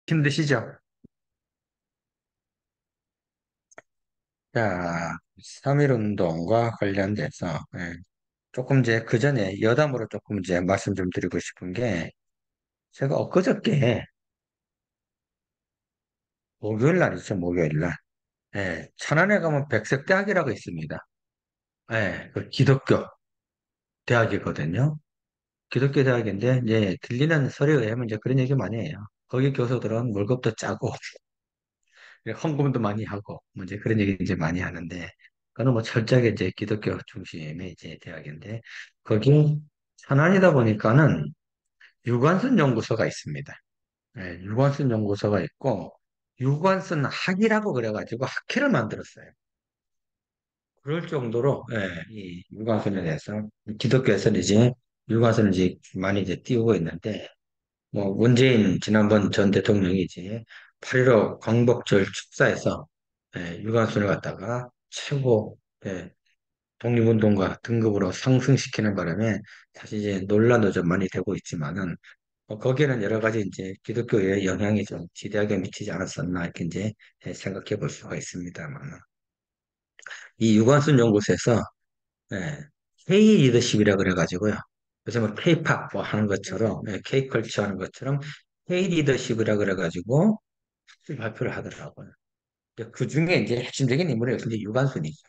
힘드시죠? 자, 3일 운동과 관련돼서 조금 이제 그 전에 여담으로 조금 이제 말씀 좀 드리고 싶은 게 제가 엊그저께 목요일 날 있죠, 목요일 날. 천안에 가면 백석대학이라고 있습니다. 그 기독교 대학이거든요. 기독교 대학인데 이제 들리는 소리에 의하면 이제 그런 얘기 많이 해요. 거기 교수들은 월급도 짜고 헌금도 많이 하고 뭐 이제 그런 얘기 이제 많이 하는데 그거는 뭐 철저하게 이제 기독교 중심의 이제 대학인데 거기 산안이다 보니까는 유관순 연구소가 있습니다. 유관순 연구소가 있고 유관순 학이라고 그래가지고 학회를 만들었어요. 그럴 정도로 이 유관순에 대해서 기독교에서는 이제 유관순을 이제 많이 이제 띄우고 있는데 뭐 문재인 지난번 전 대통령이 이제 8.15 광복절 축사에서 유관순을 갖다가 최고 독립운동가 등급으로 상승시키는 바람에 사실 이제 논란도 좀 많이 되고 있지만은 거기에는 여러 가지 이제 기독교의 영향이 좀 지대하게 미치지 않았었나 이렇게 이제 생각해 볼 수가 있습니다만 이 유관순 연구소에서 예, K 리더십이라 그래가지고요. 요새 뭐 K-팝 뭐 하는 것처럼 K-컬처 하는 것처럼 K 리더십이라 그래가지고 발표를 하더라고요. 그 중에 이제 핵심적인 인물이 이제 유관순이죠.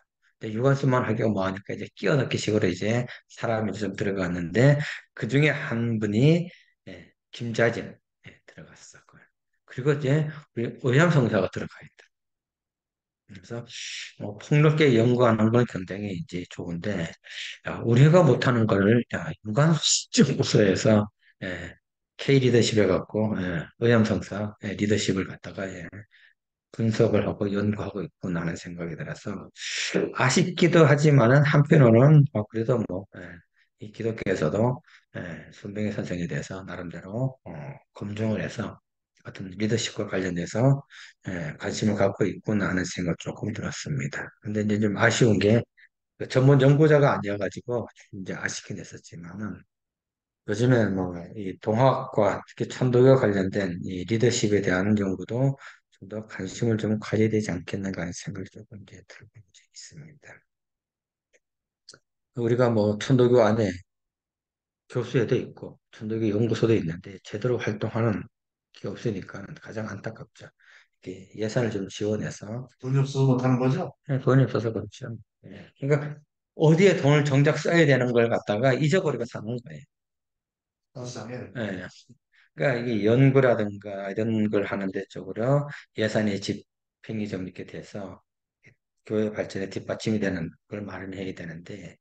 유관순만 하기가 뭐하니까 이제 끼워 넣기 식으로 이제 사람이 좀 들어갔는데 그 중에 한 분이 김자진 들어갔었고요. 그리고 이제 우리 의향성사가 들어가 있다. 그래서 폭넓게 연구하는 건 굉장히 이제 좋은데 야, 우리가 못하는 거를 유관순 부서에서 K 리더십에 갖고 의향성사 리더십을 갖다가 분석을 하고 연구하고 있구나 하는 생각이 들어서 아쉽기도 하지만은 한편으로는 그래도 뭐 이 기독교에서도 손병희 선생에 대해서 나름대로 검증을 해서 어떤 리더십과 관련돼서 관심을 갖고 있구나 하는 생각 조금 들었습니다. 근데 이제 좀 아쉬운 게 전문 연구자가 아니어가지고 이제 아쉽긴 했었지만은 요즘에는 뭐 이 동학과 특히 천도교 관련된 이 리더십에 대한 연구도 좀 더 관심을 좀 가져야 되지 않겠는가 하는 생각이 조금 이제 들고 이제 있습니다. 우리가 뭐 천도교 안에 교수회도 있고 천도교 연구소도 있는데 제대로 활동하는 게 없으니까 가장 안타깝죠. 이렇게 예산을 좀 지원해서 돈이 없어서 못하는 거죠? 돈이 없어서 그렇죠. 그러니까 어디에 돈을 정작 써야 되는 걸 갖다가 잊어버리고 사는 거예요. 세상에. 예. 그러니까 이게 연구라든가 이런 걸 하는데 쪽으로 예산이 집행이 좀 이렇게 돼서 교회 발전에 뒷받침이 되는 걸 마련해야 되는데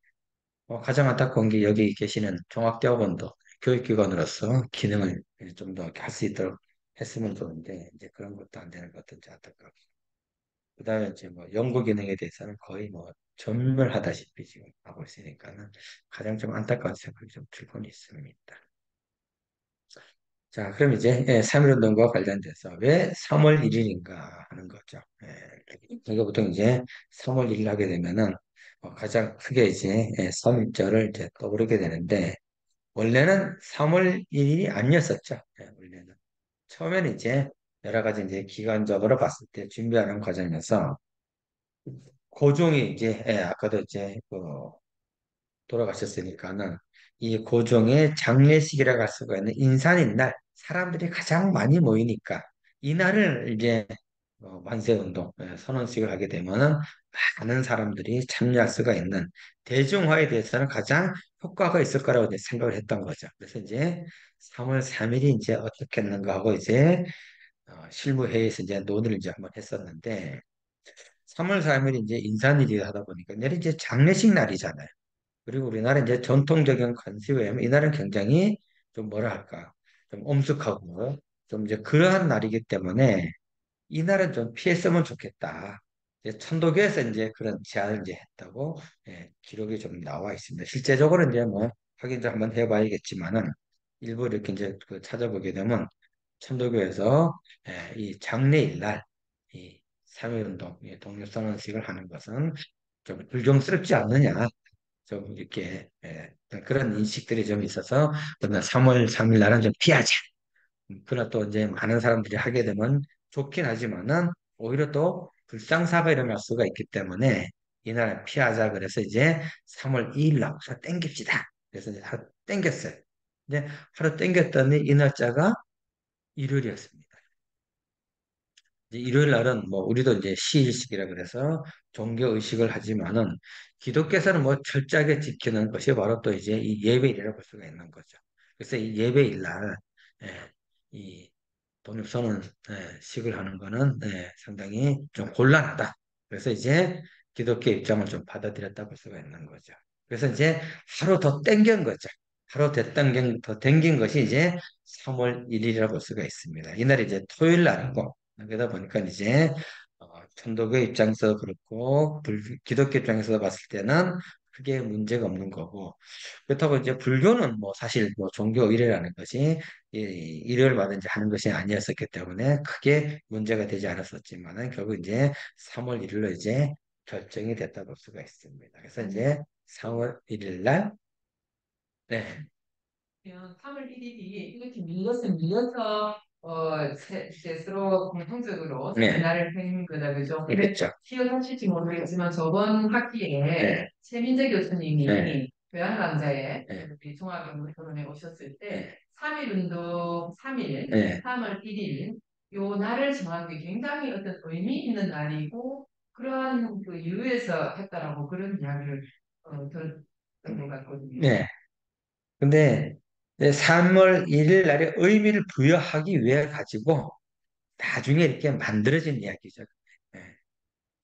가장 안타까운 게 여기 계시는 종합대학원도 교육기관으로서 기능을 좀 더 할 수 있도록 했으면 좋은데 이제 그런 것도 안 되는 것 같은지 안타깝고 그다음에 이제 뭐 연구 기능에 대해서는 거의 뭐 전멸하다시피 지금 하고 있으니까는 가장 좀 안타까운 생각이 좀 들고는 있습니다. 자, 그럼 이제 3.1운동과 관련돼서 왜 3월 1일인가 하는 거죠. 이거 보통 이제 3월 1일 하게 되면은 가장 크게 이제 3.1절을 이제 떠오르게 되는데 원래는 3월 1일이 아니었었죠. 원래는 처음에는 이제 여러 가지 이제 기간적으로 봤을 때 준비하는 과정에서 고종이 이제 아까도 이제 그 돌아가셨으니까는 이 고종의 장례식이라고 할 수가 있는 인산인 날 사람들이 가장 많이 모이니까 이날을 이제 만세운동 선언식을 하게 되면은 많은 사람들이 참여할 수가 있는 대중화에 대해서는 가장 효과가 있을 거라고 이제 생각을 했던 거죠. 그래서 이제 3월 3일이 이제 어떻게 했는가 하고 이제 실무회의에서 이제 논의를 이제 한번 했었는데 3월 3일이 이제 인산일이 하다 보니까 내일 이제 장례식 날이잖아요. 그리고 우리나라 이제 전통적인 관습에 면 이날은 굉장히 좀 뭐라 할까 좀 엄숙하고 좀 이제 그러한 날이기 때문에 이날은 좀 피했으면 좋겠다. 이제 천도교에서 이제 그런 제안을 이제 했다고 기록이 좀 나와 있습니다. 실제적으로 이제 뭐 확인도 한번 해봐야겠지만은 일부 이렇게 이제 그 찾아보게 되면 천도교에서 이 장래일 날이 3.1운동, 독립선언식을 하는 것은 좀 불경스럽지 않느냐. 좀 이렇게 그런 인식들이 좀 있어서 그러면 3월 3일 날은 좀 피하자. 그러나 또 이제 많은 사람들이 하게 되면 좋긴 하지만은 오히려 또 불상사가 일어날 수가 있기 때문에 이날 피하자 그래서 이제 3월 2일 날 하루 땡깁시다. 그래서 이제 하루 땡겼어요. 이제 하루 땡겼더니 이 날짜가 일요일이었습니다. 이제 일요일 날은 뭐 우리도 이제 시일식이라 그래서 종교 의식을 하지만은 기독교에서는 뭐 철저하게 지키는 것이 바로 또 이제 이 예배일이라고 볼 수가 있는 거죠. 그래서 이 예배일 날 예, 이 독립선언 식을 하는 거는 상당히 좀 곤란하다. 그래서 이제 기독교 입장을 좀 받아들였다 볼 수가 있는 거죠. 그래서 이제 하루 더 땡긴 거죠. 하루 더 땡긴 것이 이제 3월 1일이라고 볼 수가 있습니다. 이날이 이제 토요일 날이고, 그러다 보니까 이제 천도교 입장에서 그렇고, 기독교 입장에서 봤을 때는 크게 문제가 없는 거고, 그렇다고 이제 불교는 뭐 사실 뭐 종교 의례라는 것이 일요일마다 이제 하는 것이 아니었었기 때문에 크게 문제가 되지 않았었지만은 결국 이제 3월 1일로 이제 결정이 됐다 볼 수가 있습니다. 그래서 이제 3월 1일 날, 네, 그러면 3월 1일이 이렇게 밀려서 스스로 공통적으로 네, 그날을 한 거다 그죠? 이랬죠. 기억하실지 모르겠지만 저번 학기에 네, 최민재 교수님이 네, 교양강좌에 네, 우리 종합교육토론에 오셨을 때 네, 3일 운동 3일, 네, 3월 1일 요 날을 정한 게 굉장히 어떤 의미 있는 날이고 그러한 그 이유에서 했다라고 그런 이야기를 들었던 것 같거든요. 네. 근데 3월 1일 날에 의미를 부여하기 위해 가지고 나중에 이렇게 만들어진 이야기죠. 네.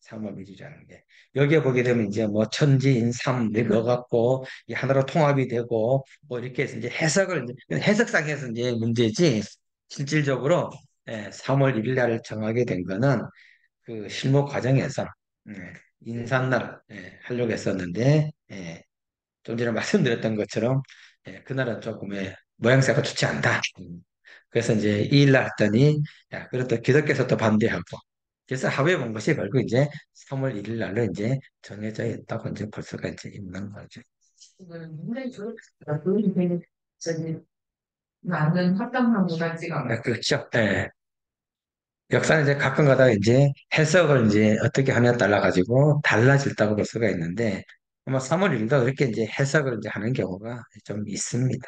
삼업일이라는 게 여기에 보게 되면 이제 뭐 천지인삼 넣어갖고 이 하나로 통합이 되고 뭐 이렇게 해서 이제 해석상에서 이제 문제지 실질적으로 3월 1일 날을 정하게 된 거는 그 실무 과정에서 인산날 하려고 했었는데 좀 전에 말씀드렸던 것처럼 그날은 조금 모양새가 좋지 않다. 그래서 이제 2일 날 했더니 야, 그래도 기독교에서 또 반대하고 그래서 합의해 본 것이 결국 이제 3월 1일 날로 이제 정해져 있다고 이제 볼 수가 이제 있는 거죠. 이거는 굉장히 좋습니다. 돈이 되게 저기 많은 합당한 것 같지가 않아요. 그렇죠. 역사는 이제 가끔 가다가 이제 해석을 이제 어떻게 하냐에 따라 가지고 달라질다고 볼 수가 있는데 아마 3월 1일도 그렇게 이제 해석을 이제 하는 경우가 좀 있습니다.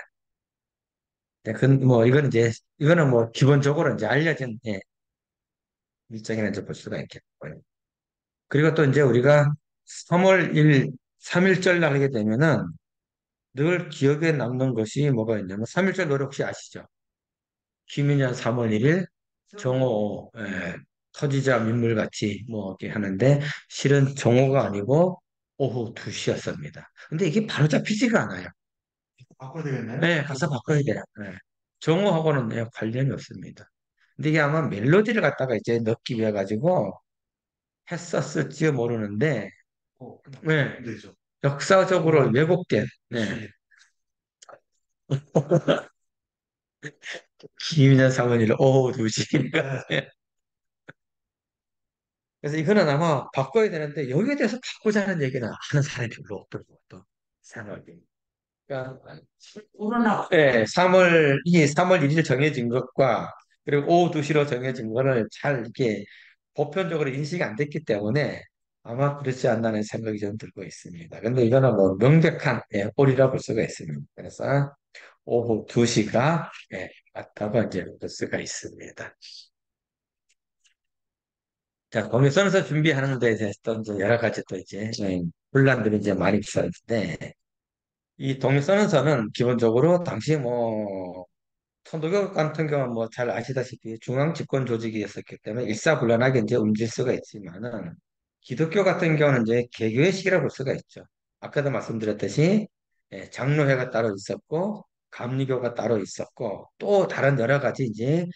뭐 이거는 뭐 기본적으로 이제 알려진 일정이라 이제 볼 수가 있겠고요. 그리고 또 이제 우리가 3월 1일, 3.1절 날 하게 되면은 늘 기억에 남는 것이 뭐가 있냐면 3.1절 노래 혹시 아시죠? 김인현 3월 1일, 정오, 터지자 민물같이 뭐 이렇게 하는데 실은 정오가 아니고 오후 2시였습니다. 근데 이게 바로 잡히지가 않아요. 바꿔야 되겠네요. 네, 가사 바꿔야 돼요. 정오하고는 관련이 없습니다. 근데 이게 아마 멜로디를 갖다가 이제 넣기 위해 가지고 했었을지 모르는데, 그냥 네, 되죠. 역사적으로 왜곡된, 네, 김인현 사모님 오후 2시. 그래서 이거는 아마 바꿔야 되는데, 여기에 대해서 바꾸자는 얘기는 하는 사람이 별로 없던 것 같아요. 생각이. 그러니까, 이 3월 1일 정해진 것과, 그리고 오후 2시로 정해진 거를 잘 이렇게 보편적으로 인식이 안 됐기 때문에 아마 그렇지 않나는 생각이 좀 들고 있습니다. 근데 이거는 뭐 명백한 꼴이라 볼 수가 있습니다. 그래서 오후 2시가 맞다고 이제 볼 수가 있습니다. 자, 공유선서 준비하는 데 대해서 또 이제 여러 가지 또 이제 혼란들이 이제 많이 있었는데, 이 독립선언서는 기본적으로 당시 뭐 천도교 같은 경우는 뭐 잘 아시다시피 중앙 집권 조직이었었기 때문에 일사불란하게 이제 움직일 수가 있지만은 기독교 같은 경우는 이제 개교의 시기라고 볼 수가 있죠. 아까도 말씀드렸듯이 장로회가 따로 있었고 감리교가 따로 있었고 또 다른 여러 가지 이제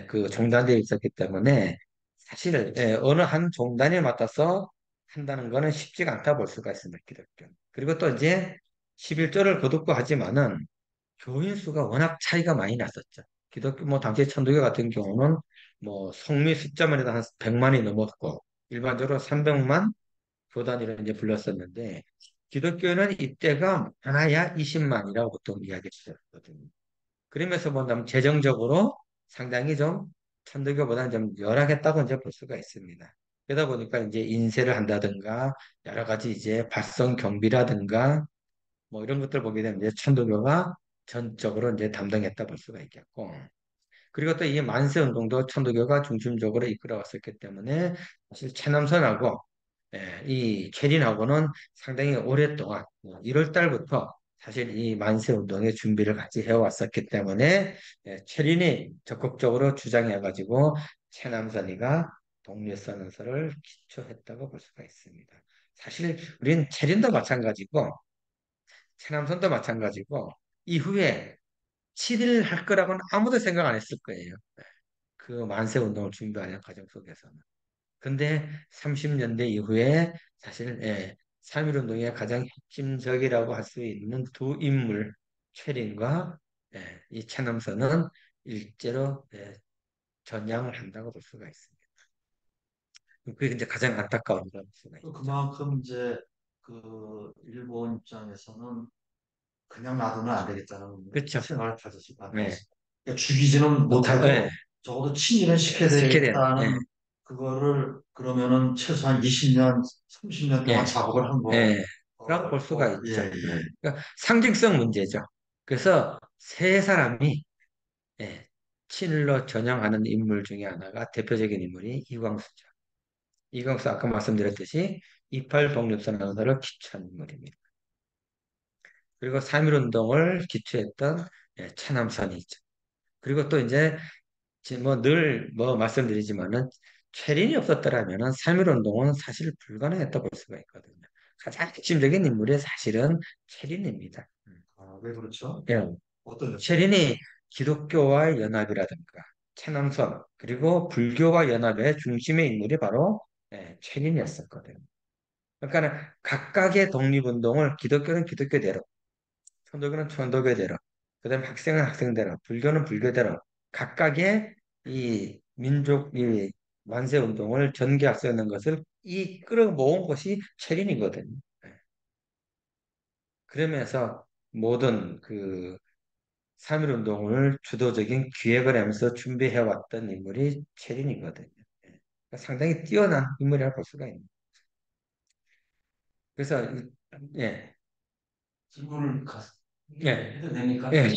그 종단들이 있었기 때문에 사실 어느 한 종단에 맡아서 한다는 거는 쉽지가 않다 볼 수가 있습니다. 기독교. 그리고 또 이제 11조를 거듭고 하지만은 교인 수가 워낙 차이가 많이 났었죠. 기독교, 뭐, 당시 천주교 같은 경우는 뭐, 성미 숫자만 해도 한 100만이 넘었고, 일반적으로 300만 교단이라 이제 불렀었는데, 기독교는 이때가 하나야 20만이라고 보통 이야기 했었거든요. 그러면서 뭐냐면, 재정적으로 상당히 좀 천도교보다는 좀 열악했다고 이제 볼 수가 있습니다. 그러다 보니까 이제 인쇄를 한다든가 여러 가지 이제 발성 경비라든가 뭐 이런 것들 보게 되면 이제 천도교가 전적으로 이제 담당했다 볼 수가 있겠고 그리고 또 이 만세 운동도 천도교가 중심적으로 이끌어왔었기 때문에 사실 최남선하고 이 최린하고는 상당히 오랫동안 1월 달부터 사실 이 만세 운동의 준비를 같이 해왔었기 때문에 최린이 적극적으로 주장해가지고 최남선이가 독립선언서를 기초했다고 볼 수가 있습니다. 사실 우린 최린도 마찬가지고 최남선도 마찬가지고 이후에 7일 할 거라고는 아무도 생각 안 했을 거예요. 그 만세 운동을 준비하는 과정 속에서는. 근데 30년대 이후에 사실 3.1 운동의 가장 핵심적이라고 할 수 있는 두 인물 최린과 이 최남선은 일제로 전향을 한다고 볼 수가 있습니다. 그게 이제 가장 안타까운 볼 수가 또 있죠. 그만큼 이제 그 일본 입장에서는 그냥 놔두면 안 되겠다는 그렇죠. 생각을 가졌을 것 같아요. 네. 그러니까 죽이지는 네. 못해도 적어도 친일은 시켜야 시켜야 되는. 되겠다는 그거를 그러면은 최소한 20년, 30년 동안 예. 작업을 한 거. 예. 라고 볼 수가 예, 있죠. 예. 그러니까 상징성 문제죠. 그래서 세 사람이 예, 친일로 전향하는 인물 중에 하나가 대표적인 인물이 이광수죠. 이광수 아까 말씀드렸듯이 28 독립선언서를 기초한 인물입니다. 그리고 3.1 운동을 기초했던 최남선이죠. 그리고 또 이제 뭐 늘 뭐 말씀드리지만은 최린이 없었더라면은 3.1 운동은 사실 불가능했다 볼 수가 있거든요. 가장 핵심적인 인물이 사실은 최린입니다. 아, 왜 그렇죠? 예. 어떤 점? 체린이 기독교와의 연합이라든가 체남선 그리고 불교와 연합의 중심의 인물이 바로 체린이었었거든요. 그러니까 각각의 독립운동을 기독교는 기독교대로, 천도교는 천도교대로, 그다음에 학생은 학생대로, 불교는 불교대로 각각의 이 민족 이 만세 운동을 전개할 수 있는 것을 이끌어 모은 것이 체린이거든요. 예. 그러면서 모든 그 3.1 운동을 주도적인 기획을 하면서 준비해왔던 인물이 체린이거든요. 예. 그러니까 상당히 뛰어난 인물이라고 볼 수가 있는. 그래서 예, 질문을 예, 해도 됩니까? 예,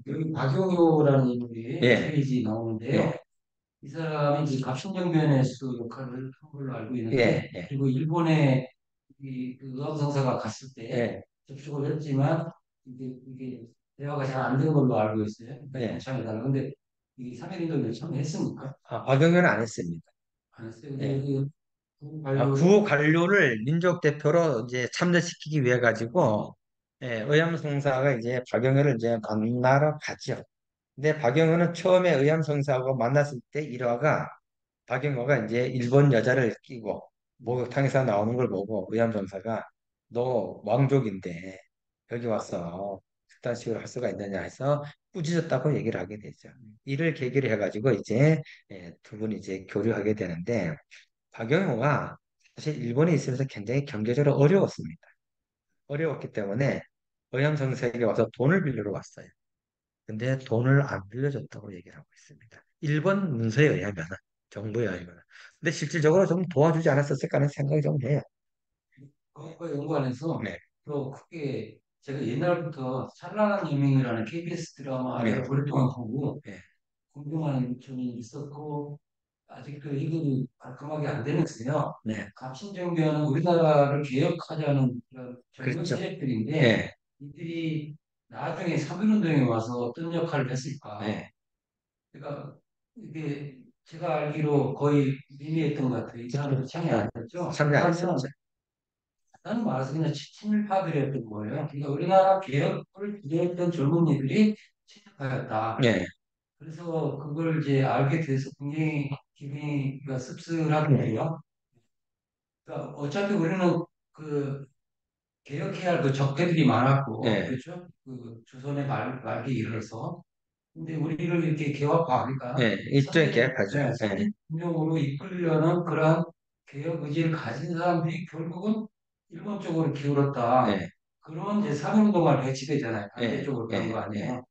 여기 박용효라는 인물이 예, 메시지 나오는데요. 예, 이 사람이 이제 갑신정변에서 역할을 한 걸로 알고 있는데, 예, 예, 그리고 일본에 그 의왕성사가 갔을 때 예, 접촉을 했지만, 이게 대화가 잘 안 된 걸로 알고 있어요. 그러니까 예. 동참해달라. 근데 이 3.1운동을 참여했습니까? 박영현은 안 했습니다. 안 했어요. 근데 예. 그 관료, 구호 관료를 민족 대표로 이제 참여시키기 위해 가지고 의암성사가 이제 박영현을 이제 만나러 가죠. 근데 박영현은 처음에 의암성사하고 만났을 때 일화가 박영호가 이제 일본 여자를 끼고 목욕탕에서 나오는 걸 보고 의암전사가 너 왕족인데 여기 와서 그딴 식으로 할 수가 있느냐 해서 꾸짖었다고 얘기를 하게 되죠. 이를 계기로 해가지고 이제 두 분이 이제 교류하게 되는데 박영호가 사실 일본에 있으면서 굉장히 경제적으로 어려웠습니다. 어려웠기 때문에 의암선사에게 와서 돈을 빌리러 왔어요. 근데 돈을 안 빌려줬다고 얘기를 하고 있습니다. 일본 문서에 의하면, 정부에 의하면. 근데 실질적으로 좀 도와주지 않았었을까 하는 생각이 좀 해요. 그것과 연관해서 네, 또 크게 제가 옛날부터 찬란한 여명이라는 KBS 드라마를 네, 오랫동안 보고 네, 궁금한 점이 있었고 아직도 이게 깔끔하게 안 되는데요. 네. 갑신정변은 우리나라를 개혁하자는 그런 젊은 그렇죠. 세력들인데 네, 이들이 나중에 3.1운동에 와서 어떤 역할을 했을까? 네. 그러니까 이게 제가 알기로 거의 미미했던 것 같아요. 이 사람들 참여 안 했죠. 참여 안 했었죠. 나는 말해서 그냥 친일파들이었던 거예요. 그러니까 우리나라 개혁을 기대했던 젊은이들이 친일파였다. 네, 그래서 그걸 이제 알게 돼서 굉장히 기분이가 씁쓸하게 돼요. 그러니까 어차피 우리는 그 개혁해야 할 그 적폐들이 많았고, 네, 그렇죠? 그 조선의 말기 이르러서. 근데 우리를 이렇게 개혁화하니까 네. 일종의 계획하죠. 네, 선진 운동으로 이끌려는 그러한 개혁 의지를 가진 사람들이 결국은 일본 쪽으로 기울었다. 네, 그런 이제 사명동을 배치되잖아요. 네, 반대쪽으로 간 네, 거 네. 아니에요.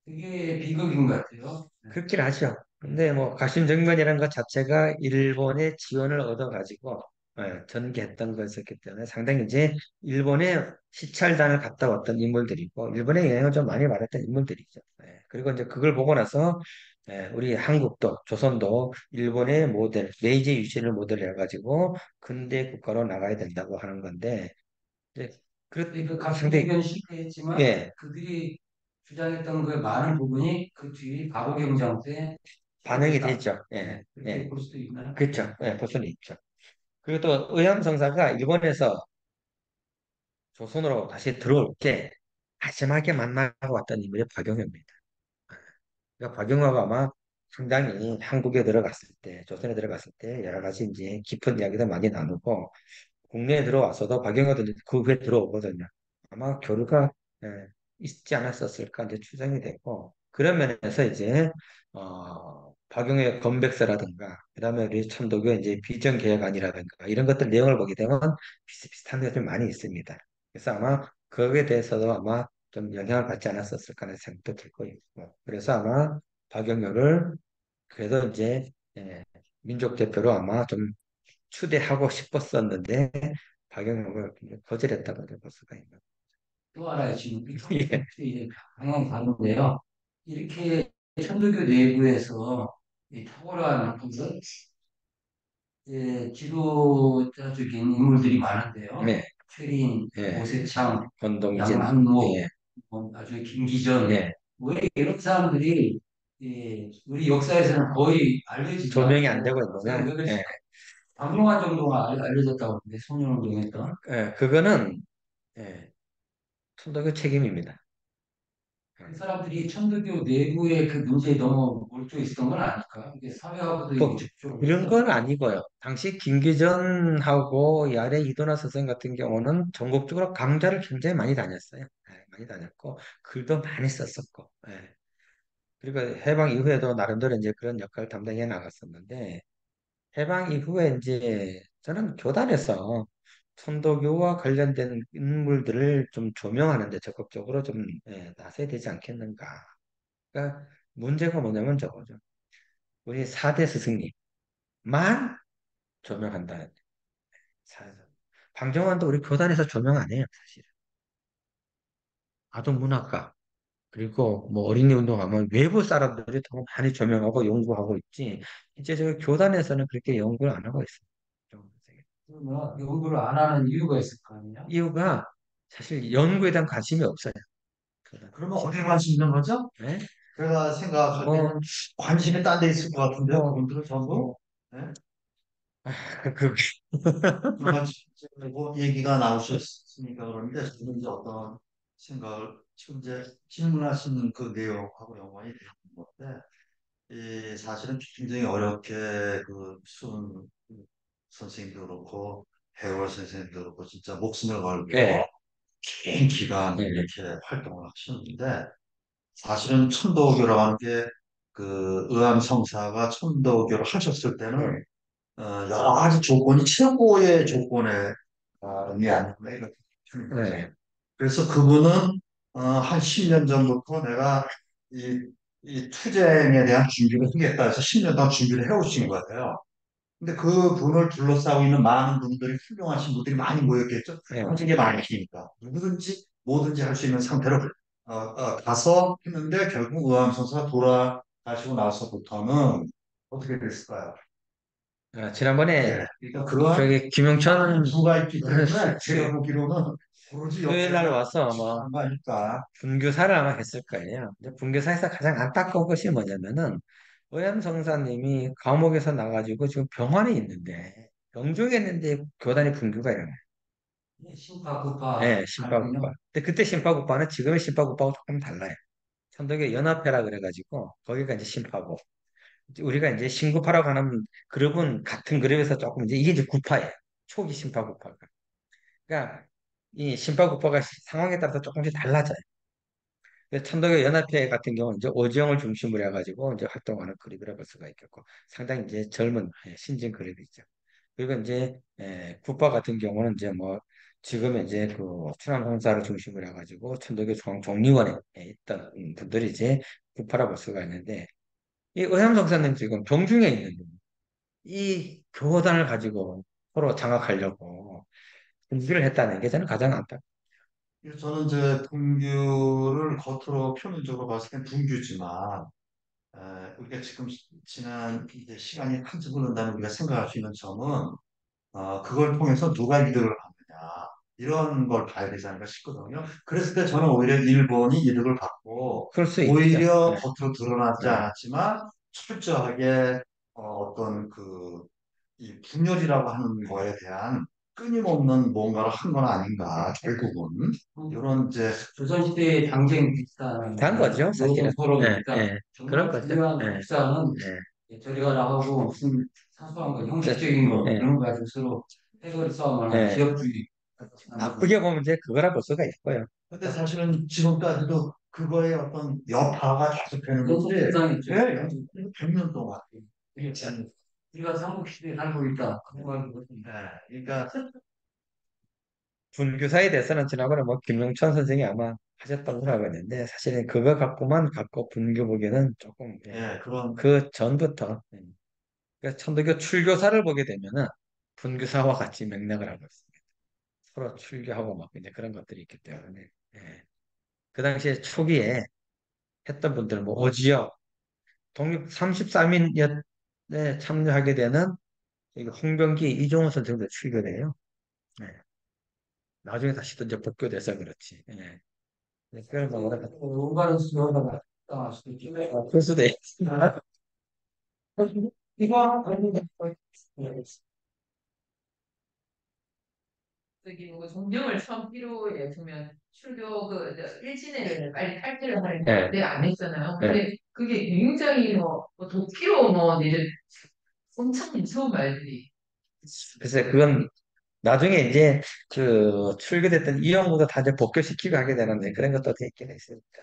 그게 비극인 것 같아요. 그렇긴 하죠. 근데 뭐 가심정면이라는 것 자체가 일본의 지원을 얻어가지고 전개했던 거였기 때문에 상당히 이제 일본의 시찰단을 갔다 왔던 인물들이고 일본의 영향을 좀 많이 받았던 인물들이죠. 그리고 이제 그걸 보고 나서 우리 한국도 조선도 일본의 모델, 메이지 유신을 모델로 해가지고 근대 국가로 나가야 된다고 하는 건데 이제 근데 그 상당히 각국의견 실패했지만 예 그들이 주장했던 그 많은 부분이 그 뒤 바보 경장 때 반영이 실패했다. 되죠. 네, 그렇게 볼 수도 있나요? 그렇죠. 볼 수는 있죠. 그리고 또 의암성사가 일본에서 조선으로 다시 들어올 때 마지막에 만나고 왔던 인물이 박영효입니다. 그러니까 박영화가 아마 상당히 한국에 들어갔을 때, 조선에 들어갔을 때 여러 가지 이제 깊은 이야기도 많이 나누고 국내에 들어와서도 박영화도 이제 그 후에 들어오거든요. 아마 교류가 있지 않았었을까 이제 추정이 되고 그런 면에서 이제 박영의 건백서라든가 그다음에 우리 천도교 이제 비전개혁안이라든가 이런 것들 내용을 보게 되면 비슷비슷한 것들 많이 있습니다. 그래서 아마 거기에 대해서도 아마 좀 영향을 받지 않았었을까 하는 생각도 들고 있고 그래서 아마 박영효를 그래도 이제 민족 대표로 아마 좀 추대하고 싶었었는데 박영혁을 거절했다고 볼 수가 있는. 또 하나의 지금 예, 이제 방향이 다른데요. 이렇게 천주교 내부에서 이 탁월한 분들, 지도자적인 인물들이 많은데요. 네, 최린, 예, 오세창, 권동진, 양한모, 예, 뭐 나중에 김기전, 예, 왜 이런 사람들이 우리 역사에서는 거의 알려지지 조명이 안 않고 되고 왜, 있느냐? 왜 예, 그랬을까? 박용환 정도가 알려졌다고 하는데 소년운동했던 그거는 천도교 책임입니다. 그 사람들이 천주교 내부의 그 문제에 너무 몰두해 있었던 건 아닐까? 이게 사회하고도 뭐 직접적으로 이런 건 아니고요. 당시 김기전하고 이 아래 이도나 선생 같은 경우는 전국적으로 강좌를 굉장히 많이 다녔어요. 많이 다녔고 글도 많이 썼었고. 그리고 해방 이후에도 나름대로 이제 그런 역할을 담당해 나갔었는데 해방 이후에 이제 저는 교단에서 천도교와 관련된 인물들을 좀 조명하는 데 적극적으로 좀 나서야 되지 않겠는가. 그러니까 문제가 뭐냐면 저거죠. 우리 4대 스승님만 조명한다. 사- 방정환도 우리 교단에서 조명 안 해요, 사실. 아동문학가 그리고 뭐 어린이 운동하면 외부 사람들이 더 많이 조명하고 연구하고 있지. 이제 저 교단에서는 그렇게 연구를 안 하고 있어요. 그러면 연구를 안 하는 이유가 있을 거 아니냐? 이유가 사실 연구에 대한 관심이 없어요. 그러면 어디 관심 있는 거죠? 네? 제가 생각할 뭐, 때는 관심이 딴 데 있을 것 같은데요, 뭐, 그분들은 전부. 뭐, 네? 그, 그러면 뭐 얘기가 나오셨으니까 그런데 저는 이제 어떤 생각을 지금 이제 질문하시는 그 내용하고 연관이 되는 건데 이 사실은 굉장히 어렵게 그 수은 선생님도 그렇고 해월 선생님도 그렇고 진짜 목숨을 걸고 네, 긴 기간 네, 이렇게 활동을 하셨는데 사실은 천도교라고 하는 게 그 의암성사가 천도교를 하셨을 때는 네, 여러 가지 조건이 최고의 조건에 의미 아니고 이렇게 주는 거죠. 네, 그래서 그분은 한 10년 전부터 내가 이 투쟁에 대한 준비를 하겠다 해서 10년 동안 준비를 해오신 거예요. 근데 그 분을 둘러싸고 있는 많은 분들이 훌륭하신 분들이 많이 모였겠죠. 네, 가진 게 많으시니까 누구든지 뭐든지 할 수 있는 상태로 가서 했는데 결국 의암선사가 돌아가시고 나서부터는 어떻게 됐을까요? 지난번에 네. 그러니까 그러한 저기 김영천 이유가 있기 때문에 제가 보기로는 오로지 수요일 날 역사가 와서 뭐 집중한 거 아닐까. 분교사를 아마 했을 거예요. 근데 분교사에서 가장 안타까운 것이 뭐냐면은 오염 성사님이 감옥에서 나가지고 지금 병원에 있는데 병중에 있는데 교단이 분교가 일어나요. 심파구파 예, 심파국파. 하는군요. 근데 그때 심파국파는 지금의 심파국파하고 조금 달라요. 천도교 연합회라 그래가지고 거기가 이제 심파고 우리가 이제 신구파라고 하는 그룹은 같은 그룹에서 조금 이제 이게 이제 구파예요. 초기 심파국파가. 그러니까 이 심파국파가 상황에 따라서 조금씩 달라져요. 그래서 천도교 연합회 같은 경우는 이제 오지영을 중심으로 해가지고 이제 활동하는 그룹이라고 볼 수가 있겠고 상당히 이제 젊은 신진 그룹이죠. 그리고 이제 국파 같은 경우는 이제 뭐 지금 이제 그 충암공사를 중심으로 해가지고 천도교 종립원에 있던 분들이 이제 국파라 볼 수가 있는데 이 의향성사는 지금 종중에 있는 이 교단을 가지고 서로 장악하려고 분기를 했다는 게 저는 가장 안타. 저는 이제 분규를 겉으로 표면적으로 봤을 땐 분규지만 우리가 지금 지난 이제 시간이 한참 흐른다는 우리가 생각할 수 있는 점은 그걸 통해서 누가 이득을 받느냐 이런 걸 봐야 되지 않을까 싶거든요. 그랬을 때 저는 오히려 일본이 이득을 받고 그럴 수 있죠. 오히려 네, 겉으로 드러나지 네. 않았지만 철저하게 어떤 이 분열이라고 하는 거에 대한 끊임없는 뭔가를 한 건 아닌가 결국은 이런 이제 조선시대의 당쟁 비슷한 단 거죠, 노동 사실은. 예, 토론이니까 예. 그런 정말 거죠. 중요한 예, 국사는 예. 저리가 나가고 무슨 사소한 거, 네, 형식적인 거 예, 이런 거 가지고 서로 패거리 싸움하는 예. 기업주의 같이 하는 거. 나쁘게 보면 이제 그거라 볼 수가 있고요. 근데 사실은 지금까지도 그거의 어떤 여파가 계속되는 너무 거지. 불쌍했죠. 예, 100년 동안. 이게 참 우리가 삼국시대에 살고 있다. 그런 거 그러니까 분교사에 대해서는 지난번에 뭐 김용천 선생이 아마 하셨던 거라고 했는데 사실은 그거 갖고만 갖고 분교 보기는 조금 그런 그 전부터 그러니까 천도교 출교사를 보게 되면은 분교사와 같이 맥락을 하고 있습니다. 서로 출교하고 막 이제 그런 것들이 있기 때문에 그 당시에 초기에 했던 분들 뭐 오지역 독립 33인에 참여하게 되는 이거 홍병기 이종호 선생도 출교돼요. 네. 나중에 다시 또 이제 복교돼서 그렇지. 네. 네, 그걸 뭐 뭐라 올바른 수요가 나올 수도 있죠. 그럴 수도 있 이거 저기 뭐 종경을 처음 필요에 두면 출교 일진회를 빨리 탈퇴를 하는데 네. 그때 안 했잖아요. 네. 근데 그게 굉장히 뭐 도피로 뭐 이제 엄청 무서운 말들이 그래서 그건 나중에 이제 그 출교됐던 이영구도 다 이제 복교시키고 하게 되는데 그런 것도 있긴 했으니까.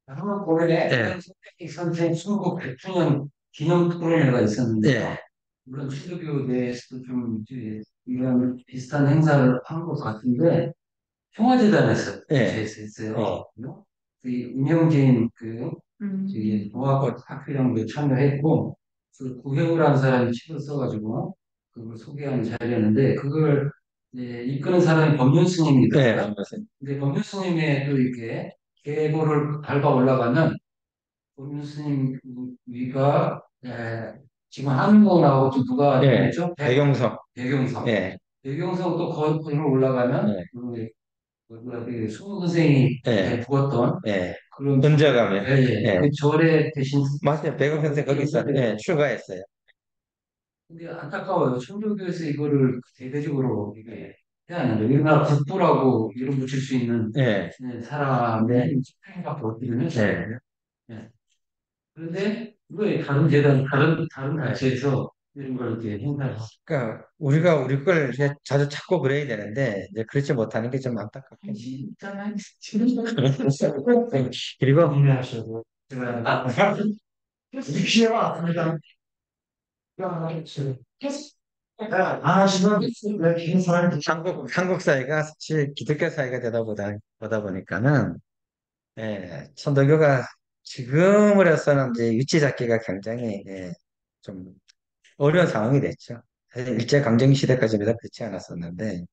한번 고려해 네. 손택희 선생 순국 100주년 기념 토론회가 있었는데요. 네. 물론 천주교 내에서도 좀 이제 이런 비슷한 행사를 한 것 같은데 평화재단에서 네. 주최해서 했어요. 그 운영진 그 저기 동아과 학회장도 참여했고 그 구혜우라는 사람이 책을 써가지고 그걸 소개하는 자리였는데 그걸 이제 이끄는 사람이 법륜 네. 스님이거든요. 근데 법륜 스님의 또 이렇게 계보를 밟아 올라가면 법륜 스님 위가 지금 한국하고 또 누가 네. 있죠? 배경성. 배경성. 네. 배경성 또 거기로 올라가면 네. 뭐야, 그 수호 선생이 네. 죽었던 네. 그런 은저가면. 예, 예. 네. 그 절에 대신 맞아요. 배경 선생 거기 있어. 네. 출가했어요. 근데 안타까워요. 천주교에서 이거를 대대적으로 이게 해야 하는데 우리나라 국부라고 이름 붙일 수 있는 네. 네. 사람이 집행밖에 없거든요. 네. 예. 그런데 왜 다른 재단, 다른 네. 단체에서 이런 걸 이렇게 행사를 그러니까 우리가 우리 걸 이렇게 자주 찾고 그래야 되는데 이제 그렇지 못하는 게 좀 안타깝긴 있잖아요. 그리고 이해하셔도 제가 시에와 아닙니다. 안 하시면 왜 기는 사람이 한국 사회가 사실 기독교 사회가 보다 보니까는 천도교가 지금으로서는 이제 위치 잡기가 굉장히 좀 어려운 상황이 됐죠. 사실 일제강점기 시대까지는 그렇지 않았었는데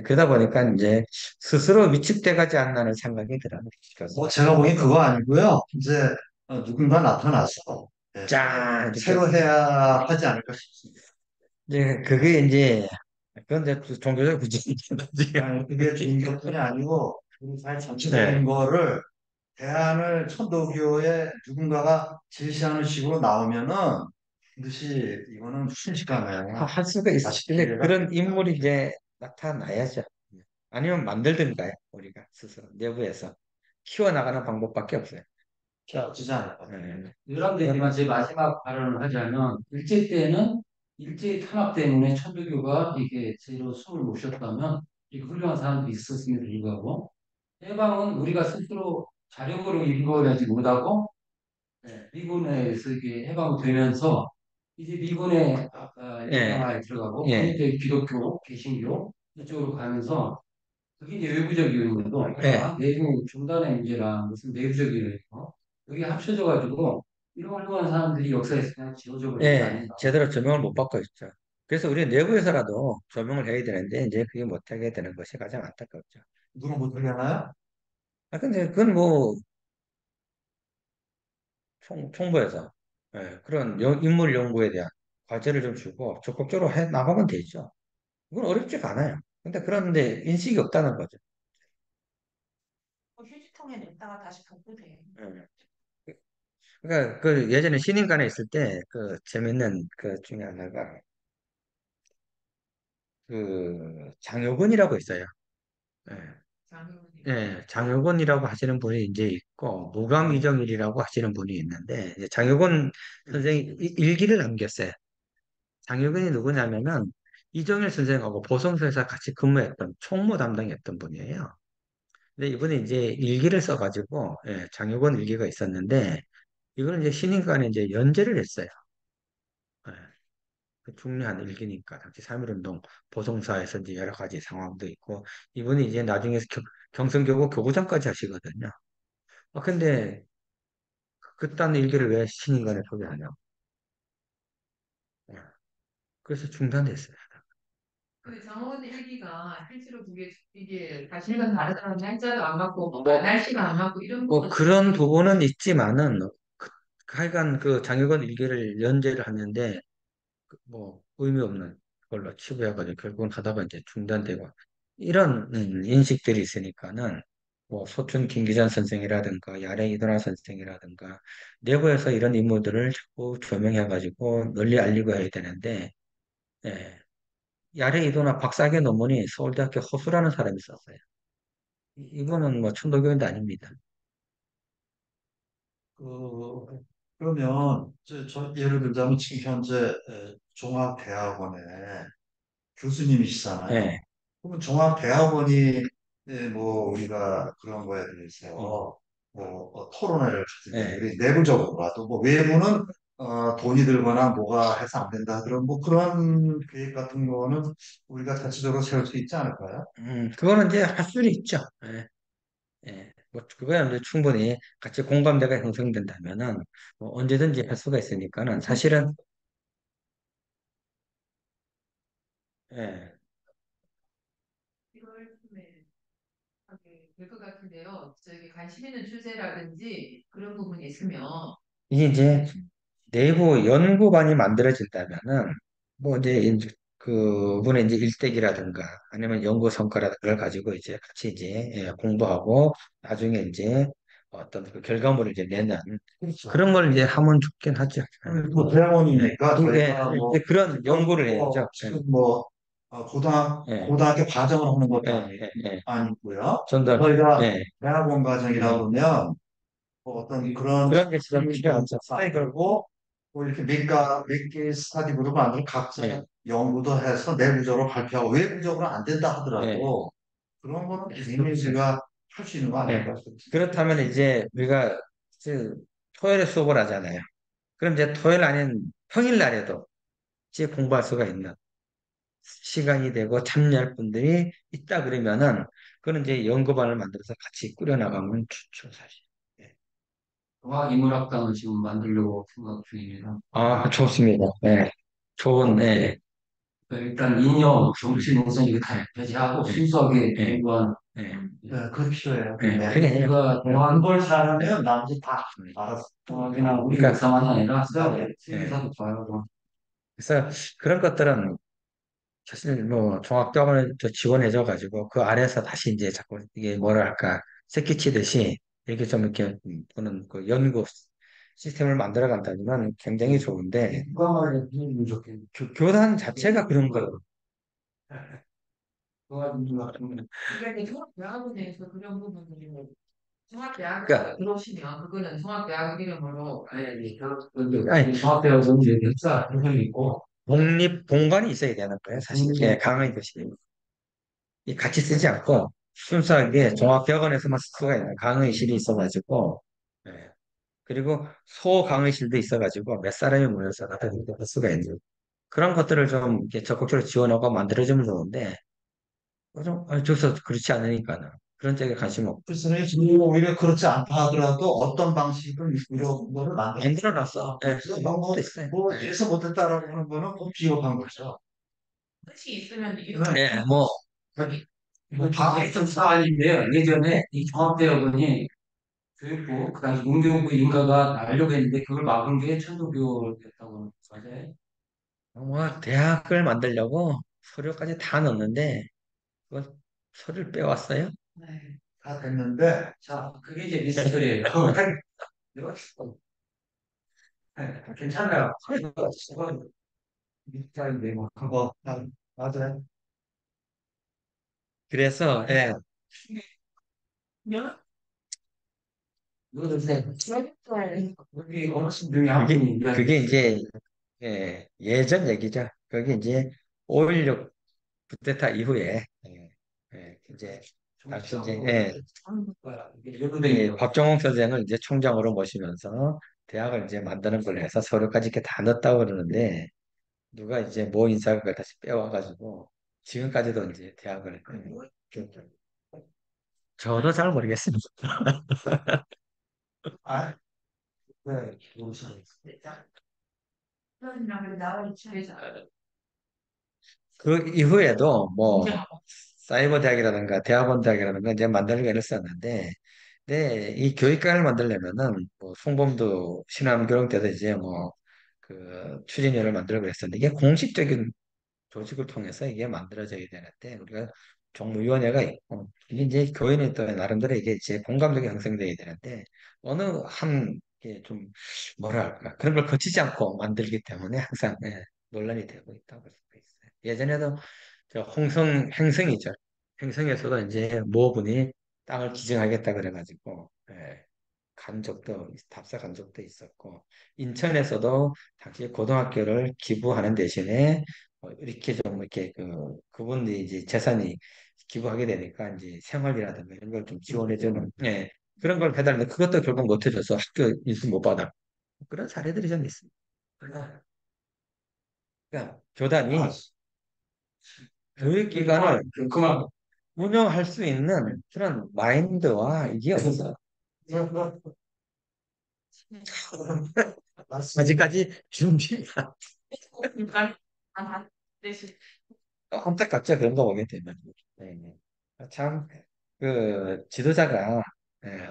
그러다 보니까 이제 스스로 위축돼 가지 않나는 생각이 들어요. 뭐 제가 보기엔 그거 아니고요. 이제 누군가 나타나서 짠 이렇게 새로 해야 하지 않을까 싶습니다. 이제 그게 이제 그건 이제 종교적 부정이죠. 그게 종교뿐이 아니고 우리 사회 전체적인 네. 거를 대안을 천도교에 누군가가 제시하는 식으로 나오면은 반드시 이거는 순식간에 할 수가 있어. 다시 근데 기회가 그런 인물이 이제 나타나야죠. 아니면 만들든가요, 우리가 스스로 내부에서 키워나가는 방법밖에 없어요. 켜지지 않을까. 네. 유람되지만 제 마지막 발언을 하자면 일제 때는 일제 탄압 때문에 천주교가 이게 제로 숨을 못 쉬었다면 이게 훌륭한 사람들이 있었음에도 불구하고 해방은 우리가 스스로 자력으로 이루어내지 못하고 미군에서 이게 해방되면서 이제 미군의 예, 영향하에 들어가고 그게 예, 이제 기독교, 개신교 이쪽으로 가면서 그게 이제 외부적 요인이고 예, 아까 내부 중단의 문제랑 무슨 내부적 요인이고 여기 합쳐져 가지고 이런 훌륭한 사람들이 역사에서 그냥 지워져 버린 게 예, 아닌가. 제대로 조명을 못 받고 있죠. 그래서 우리 내부에서라도 조명을 해야 되는데, 이제 그게 못하게 되는 것이 가장 안타깝죠. 누가 못 하려나요? 근데 그건 뭐, 총부에서, 예, 그런 인물 연구에 대한 과제를 좀 주고 적극적으로 해 나가면 되죠. 그건 어렵지가 않아요. 근데 그런데 인식이 없다는 거죠. 휴지통에 냈다가 다시 복구돼. 예. 그러니까 그 예전에 신인간에 있을 때 그 재밌는 그 중에 하나가 그 장효근이라고 있어요. 예. 장애물이. 예, 장효근이라고 하시는 분이 이제 있고 무감이정일이라고 하시는 분이 있는데 이제 장효근 선생이 일기를 남겼어요. 장효근이 누구냐면은 이정일 선생하고 보성서에서 같이 근무했던 총무 담당했던 분이에요. 근데 이분이 이제 일기를 써가지고 예, 장효근 일기가 있었는데 이거는 이제 신인간에 이제 연재를 했어요. 예. 그 중요한 일기니까 당시 3.1운동 보성사에서 이제 여러 가지 상황도 있고 이분이 이제 나중에 경성교구 교구장까지 하시거든요. 근데 그딴 일기를 왜 신인간에 소개하냐고. 예. 그래서 중단됐어요. 그 장원 일기가 실제로 그게 이게 사실과 다르다는 날짜도 안 맞고 뭐 날씨가 안 맞고 이런 뭐 부분 그런 부분은 있지만은 그, 하여간 그 장유건 일기를 연재를 하는데 뭐 의미 없는 걸로 치부해가지고 결국은 하다가 이제 중단되고 이런 인식들이 있으니까는 뭐 소춘 김기전 선생이라든가 야래 이도나 선생이라든가 내부에서 이런 인물들을 자꾸 조명해가지고 널리 알리고 해야 되는데 예. 야래 이도나 박사학위 논문이 서울대학교 허수라는 사람이 썼어요. 이거는 뭐 천도교인도 아닙니다. 그, 그러면 예를 들자면 지금 현재 종합대학원에 교수님이시잖아요. 예. 그러면 종합대학원이 뭐 우리가 그런 거에 음. 대해서 뭐 토론회를 가질 때 예. 우리 내부적으로라도 뭐 외부는 돈이 들거나 뭐가 해서 안 된다 그런 뭐 그런 계획 같은 거는 우리가 자체적으로 세울 수 있지 않을까요? 그거는 이제 할 수는 있죠. 예. 예. 뭐, 그거야 이제 충분히 같이 공감대가 형성된다면은 뭐 언제든지 할 수가 있으니까는 사실은, 예. 1월쯤에 하게 될 것 같은데요. 저기 관심 있는 주제라든지 그런 부분이 있으면 이게 이제 내부 연구반이 만들어진다면은 뭐 이제 그분의 이제 일대기라든가 아니면 연구 성과라든가 를 가지고 이제 같이 이제 예, 공부하고 나중에 이제 어떤 그 결과물을 이제 내는 그렇죠. 그런 걸 이제 하면 좋긴 하죠. 뭐 예. 대학원이니까 그게 저희가 뭐 이제 그런 연구를 해야죠. 지금 뭐 예. 고등학교 과정을 하는 것도 예. 예. 예. 아니고요. 전달. 저희가 예. 대학원 과정이라 예. 그러면 뭐 어떤 그런 그런 게 진짜 필요하죠. 스타디 그리고 뭐 이렇게 몇 개의 스타디 그룹을 만들어 각자 예. 연구도 해서 내부적으로 발표하고 외부적으로 안 된다 예. 하더라도 그런 거는 이미 우리가 할 수 있는 거 예. 아닐까 싶습니다. 그렇다면 이제 우리가 그 토요일에 수업을 하잖아요. 그럼 이제 토요일 아닌 평일날에도 이제 공부할 수가 있는 시간이 되고 참여할 분들이 있다 그러면은 그건 이제 연구반을 만들어서 같이 꾸려나가면 좋죠, 사실. 예. 종합인문학당을 지금 만들려고 생각 중입니다. 좋습니다. 네. 좋은, 네. 그러니까 일단 이념, 정치, 노선 이거 다 배제하고 네. 순수하게 네. 공부한 네. 네, 그거 필요해요. 네. 네. 그게 아니라, 우리가 공부하는 걸 잘하면 나머지 다 네. 알아서 그냥 우리 그러니까, 역사만이 아니라 네. 세계사도 봐요. 그럼. 그래서 그런 것들은 사실 뭐 종합병원을 저 지원해줘가지고 그 아래에서 다시 이제 자꾸 이게 뭐라 할까 새끼 치듯이 이렇게 좀 이렇게 보는 그 연구 시스템을 만들어 간다면 굉장히 좋은데 누가 말해 비밀 좋겠네. 교단 자체가 그런 거예요. 종합인문학 그러니까 종합대학원에서 그런 부분들이 종합대학 그러니까 들어오시면 그거는 종합대학 이름으로 아니, 아니 종합대학은 이제 역사 교육이 있고 독립 공간이 있어야 되는 거예요. 사실 예, 강의 교실 이 같이 쓰지 않고 순수하게 종합병원에서만 쓸 수가 있는 강의실이 있어가지고 예. 그리고 소강의실도 있어가지고 몇 사람이 모여서 할 수가 있는 그런 것들을 좀 이렇게 적극적으로 지원하고 만들어주면 좋은데 좀 저서 그렇지 않으니까는 그런 쪽에 관심 없고 그래서 지금 오히려 그렇지 않다 하더라도 어떤 방식은 이런 거를 만들어놨어. 예, 그래서 방법도 있어요. 뭐 해서 못했다라고 하는 거는 좀 비겁한 거죠. 뜻이 있으면 이런 예, 뭐 이거 다 했던 사안인데요. 예전에 이 종합대학원이 교육부, 그 당시 문교부 인가가 나려고 했는데 그걸 막은 게 천도교였다고 하는 거죠. 뭐 대학을 만들려고 서류까지 다 넣었는데 그 서류를 빼왔어요. 네. 다 됐는데 자, 그게 이제 미스터리예요. 괜찮아요. 미스터리인데 뭐. 그거 맞아요. 그래서 예, 우리 어르신들이 한 분이 그게 이야기했어요. 이제 예, 예전 얘기죠. 그게 이제 5.16 쿠데타 이후에 이제 당시 이제 박정홍 선생을 이제 총장으로 모시면서 대학을 이제 만드는 걸로 해서 서류까지 이렇게 다 넣었다고 그러는데 누가 이제 모 인사가 그걸 다시 빼와가지고 지금까지도 이제 대학을 저도 잘 모르겠습니다. 아, 네, 모르시겠어요. 그런 을 나올 차례죠. 그 이후에도 뭐 사이버 대학이라든가 대학원 대학이라든가 이제 만들려고 애를 썼는데 네, 이 교육관을 만들려면은 뭐 송범도 신암교육 때도 이제 뭐 그 추진위를 만들고 그랬었는데 이게 공식적인 조직을 통해서 이게 만들어져야 되는데 우리가 종무위원회가 있고 이게 이제 교인이 또 나름대로 이게 이제 공감대가 형성돼야 되는데 어느 한 게 좀 뭐랄까 그런 걸 거치지 않고 만들기 때문에 항상 논란이 되고 있다고 볼 수가 있어요. 예전에도 저 홍성 행성이죠. 행성에서도 이제 모 분이 땅을 기증하겠다 그래가지고 간 적도 답사 간 적도 있었고 인천에서도 당시 고등학교를 기부하는 대신에 이렇게 좀 이렇게 그분이 이제 재산이 기부하게 되니까 이제 생활비라든가 이런 걸 좀 지원해주는 그런 걸 해달라는데 그것도 결국 못 해줘서 학교 인수 못 받아 그런 사례들이 좀 있습니다. 그러니까 아, 교단이 교육기관을 그만. 운영할 수 있는 그런 마인드와 이게 없어. 아직까지 준비가 그러니까 대신 안타깝죠. 그런 거 보게 되면. 네, 네. 참, 그, 지도자가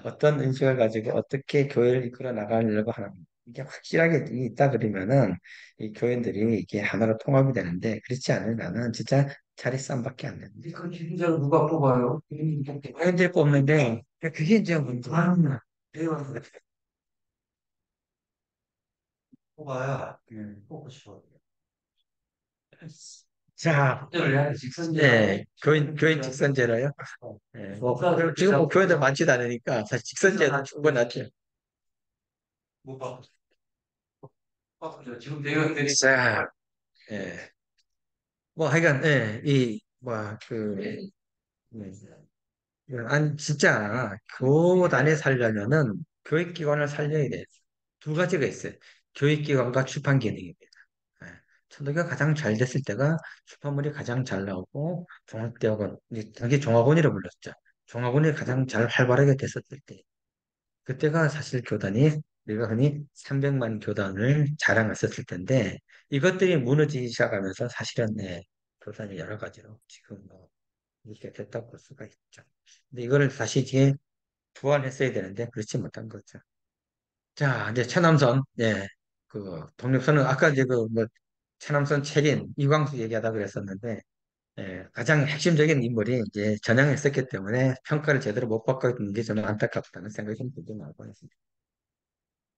어떤 인식을 가지고 어떻게 교회를 이끌어 나가려고 하는, 이게 확실하게 있다 그러면은 이 교인들이 이게 하나로 통합이 되는데, 그렇지 않으면은 진짜 자리 싸움밖에 안 됩니다. 그 기준자를 누가 뽑아요? 교인들이 뽑는데, 그게 이제 문제야. 뽑아야 음. 뽑고 싶어요. 자, 직선제를 해야 돼, 직선제. 교인 직선제로요? 지금 뭐 교인들 많지도 않으니까 사실 직선제도 충분하죠. 못 받고 지금 대학들이 자, 예. 뭐 하여간 진짜 교단에 살려면은 교육기관을 살려야 돼. 두 가지가 있어요. 교육기관과 출판 기능입니다. 예. 천도교가 가장 잘 됐을 때가 출판물이 가장 잘 나오고 종합대학원, 당시 종합원이라고 불렀죠. 종합원이 가장 잘 활발하게 됐었을 때. 그때가 사실 교단이 우리가 흔히 300만 교단을 자랑했었을 텐데 이것들이 무너지기 시작하면서 사실은 교단이 여러 가지로 지금 뭐 이렇게 됐다고 볼 수가 있죠. 근데 이거를 다시 이제 부활했어야 되는데 그렇지 못한 거죠. 자, 이제 최남선, 독립선은 아까 이제 뭐 최남선, 최린, 이광수 얘기하다 그랬었는데 가장 핵심적인 인물이 이제 전향했었기 때문에 평가를 제대로 못 받고 있는 게 저는 안타깝다는 생각이 좀 들긴 하고 있습니다.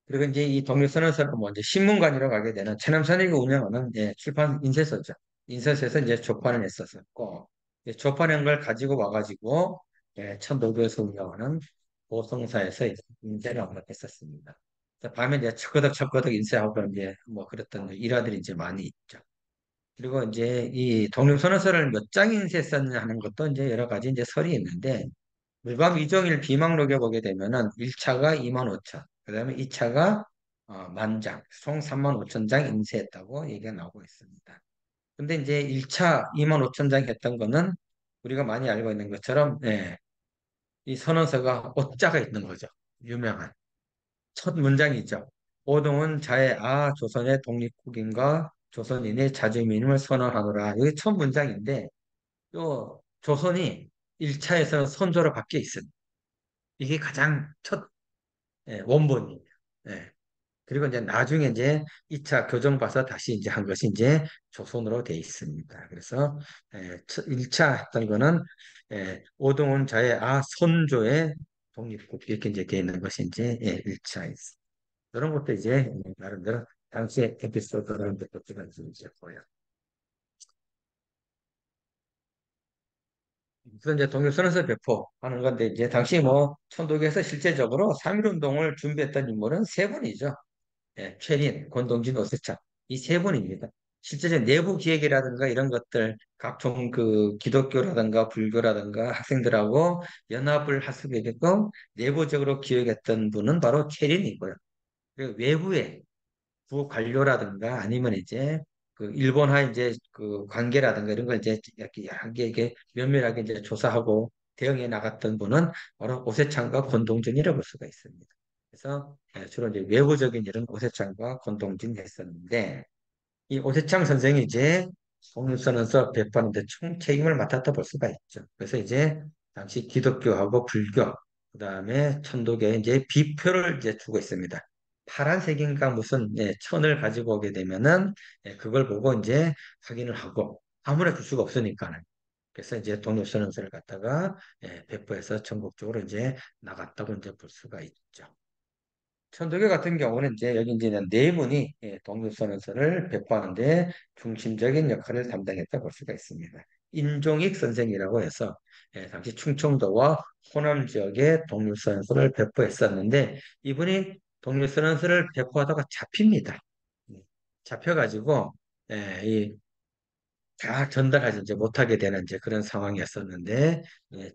그리고 이제 이 독립선언서는 뭐 이제 신문관으로 가게 되는 최남선이가 운영하는 출판 인쇄소죠. 인쇄소에서 이제 조판을 했었었고, 조판한 걸 가지고 와가지고 천도교에서 운영하는 보성사에서 이제 인쇄를 언급했었습니다. 밤에 이제 척거덕 인쇄하고 이제 뭐 그랬던 일화들이 이제 많이 있죠. 그리고 이제 이 독립선언서를 몇 장 인쇄했었냐 하는 것도 이제 여러 가지 이제 설이 있는데, 물감 이종일 비망록에 보게 되면은 1차가 2만 5천, 그다음에 2차가 만장, 총 3만 5천 장 인쇄했다고 얘기가 나오고 있습니다. 근데 이제 1차 2만 5천 장 했던 거는 우리가 많이 알고 있는 것처럼 이 선언서가 오자가 있는 거죠. 유명한 첫 문장이죠. 오동은 자의 조선의 독립국인과 조선인의 자주민임을 선언하노라. 이게 첫 문장인데 또 조선이 1차에서는 선조로 바뀌어 있습니다. 이게 가장 첫 원본이에요. 예. 그리고 이제 나중에 이제 2차 교정 봐서 다시 이제 한 것이 이제 조선으로 돼 있습니다. 그래서 1차 했던 거는 오동훈 자의 선조의 독립국 이렇게 이제 돼 있는 것이 이제 1차였습니다. 이런 것도 이제 나름대로 당시의 에피소드라는 것도 이제 보여. 그래서 이제 독립선언서 배포하는 건데 이제 당시 뭐 천도교에서 실제적으로 3.1운동을 준비했던 인물은 세 분이죠. 최린, 권동진, 오세찬 이 세 분입니다. 실제적인 내부 기획이라든가 이런 것들 각종 그 기독교라든가 불교라든가 학생들하고 연합을 하게끔 내부적으로 기획했던 분은 바로 최린이고요. 그리고 외부에 부 관료라든가 아니면 이제 그 일본화 이제 그 관계라든가 이런 걸 이제 이렇게 여러 개 이게 면밀하게 이제 조사하고 대응해 나갔던 분은 바로 오세창과 권동진이라고 볼 수가 있습니다. 그래서 주로 이제 외부적인 일은 오세창과 권동진이 했었는데 이 오세창 선생이 이제 독립선언서 배포하는 데 총 책임을 맡았다 볼 수가 있죠. 그래서 이제 당시 기독교하고 불교, 그다음에 천도교에 이제 비표를 이제 주고 있습니다. 파란색인가 무슨 천을 가지고 오게 되면은 그걸 보고 이제 확인을 하고 아무나 줄 수가 없으니까는 그래서 이제 독립선언서를 갖다가 배포해서 전국적으로 이제 나갔다고 이제 볼 수가 있죠. 천도교 같은 경우는 이제 여기 이제 네 분이 독립선언서를 배포하는데 중심적인 역할을 담당했다 볼 수가 있습니다. 인종익 선생이라고 해서 당시 충청도와 호남 지역에 독립선언서를 배포했었는데 이분이 독립선언서를 배포하다가 잡힙니다. 네. 잡혀가지고 다 전달하지 이제 못하게 되는 이제 그런 상황이었었는데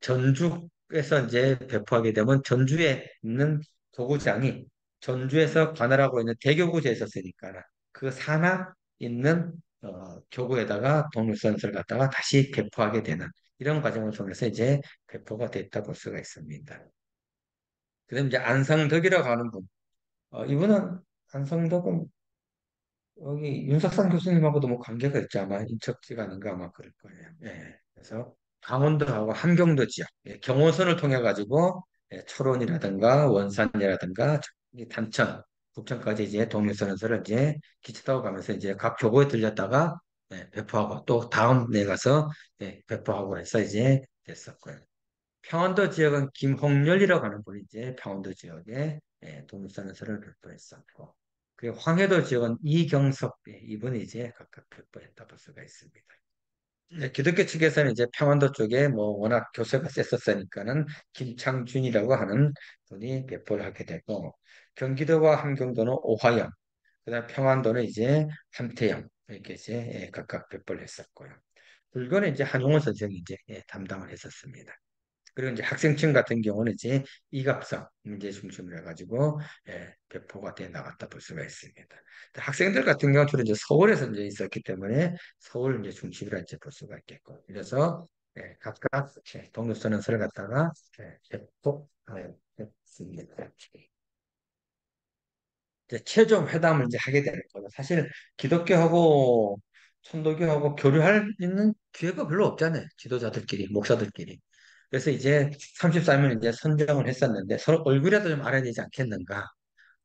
전주에서 이제 배포하게 되면 전주에 있는 도구장이 전주에서 관할하고 있는 대교구제에 있었으니까 그 산하 있는 교구에다가 독립선서를 갖다가 다시 배포하게 되는 이런 과정을 통해서 이제 배포가 됐다 볼 수가 있습니다. 그다음 이제 안상덕이라고 하는 분, 이분은 안상덕은 여기 윤석산 교수님하고도 뭐 관계가 있지 아마 인척지간인가 아마 그럴 거예요. 그래서 강원도하고 함경도 지역, 경호선을 통해 가지고 철원이라든가 원산이라든가 이 단천, 북천까지 이제 독립선언서를 이제 기차 타고 가면서 이제 각 교보에 들렸다가 배포하고 또 다음 내 가서 배포하고 해서 이제 됐었고요. 평안도 지역은 김홍렬이라고 하는 분이 이제 평안도 지역에 독립선언서를 배포했었고, 그리고 황해도 지역은 이경석 이분이 이제 각각 배포했다 볼 수가 있습니다. 기독교 측에서는 이제 평안도 쪽에 뭐 워낙 교세가 셌었으니까는 김창준이라고 하는 분이 배포를 하게 되고, 경기도와 함경도는 오화영, 그다음 평안도는 이제 함태영 이렇게 이제 각각 배포를 했었고요. 불교는 이제 한용운 선생이 이제 담당을 했었습니다. 그리고 이제 학생층 같은 경우는 이제 이갑성 문제 중심으로 해가지고 배포가 돼 나갔다 볼 수가 있습니다. 학생들 같은 경우는 주로 이제 서울에서 이제 있었기 때문에 서울 이제 중심으로 이제 볼 수가 있겠고 그래서 각각 독립선언서를 갖다가 배포했습니다. 이제 최종 회담을 이제 하게 되는 거죠. 사실 기독교하고 천도교하고 교류할 있는 기회가 별로 없잖아요. 지도자들끼리, 목사들끼리. 그래서 이제 34명 이제 선정을 했었는데 서로 얼굴이라도 좀 알아야 되지 않겠는가.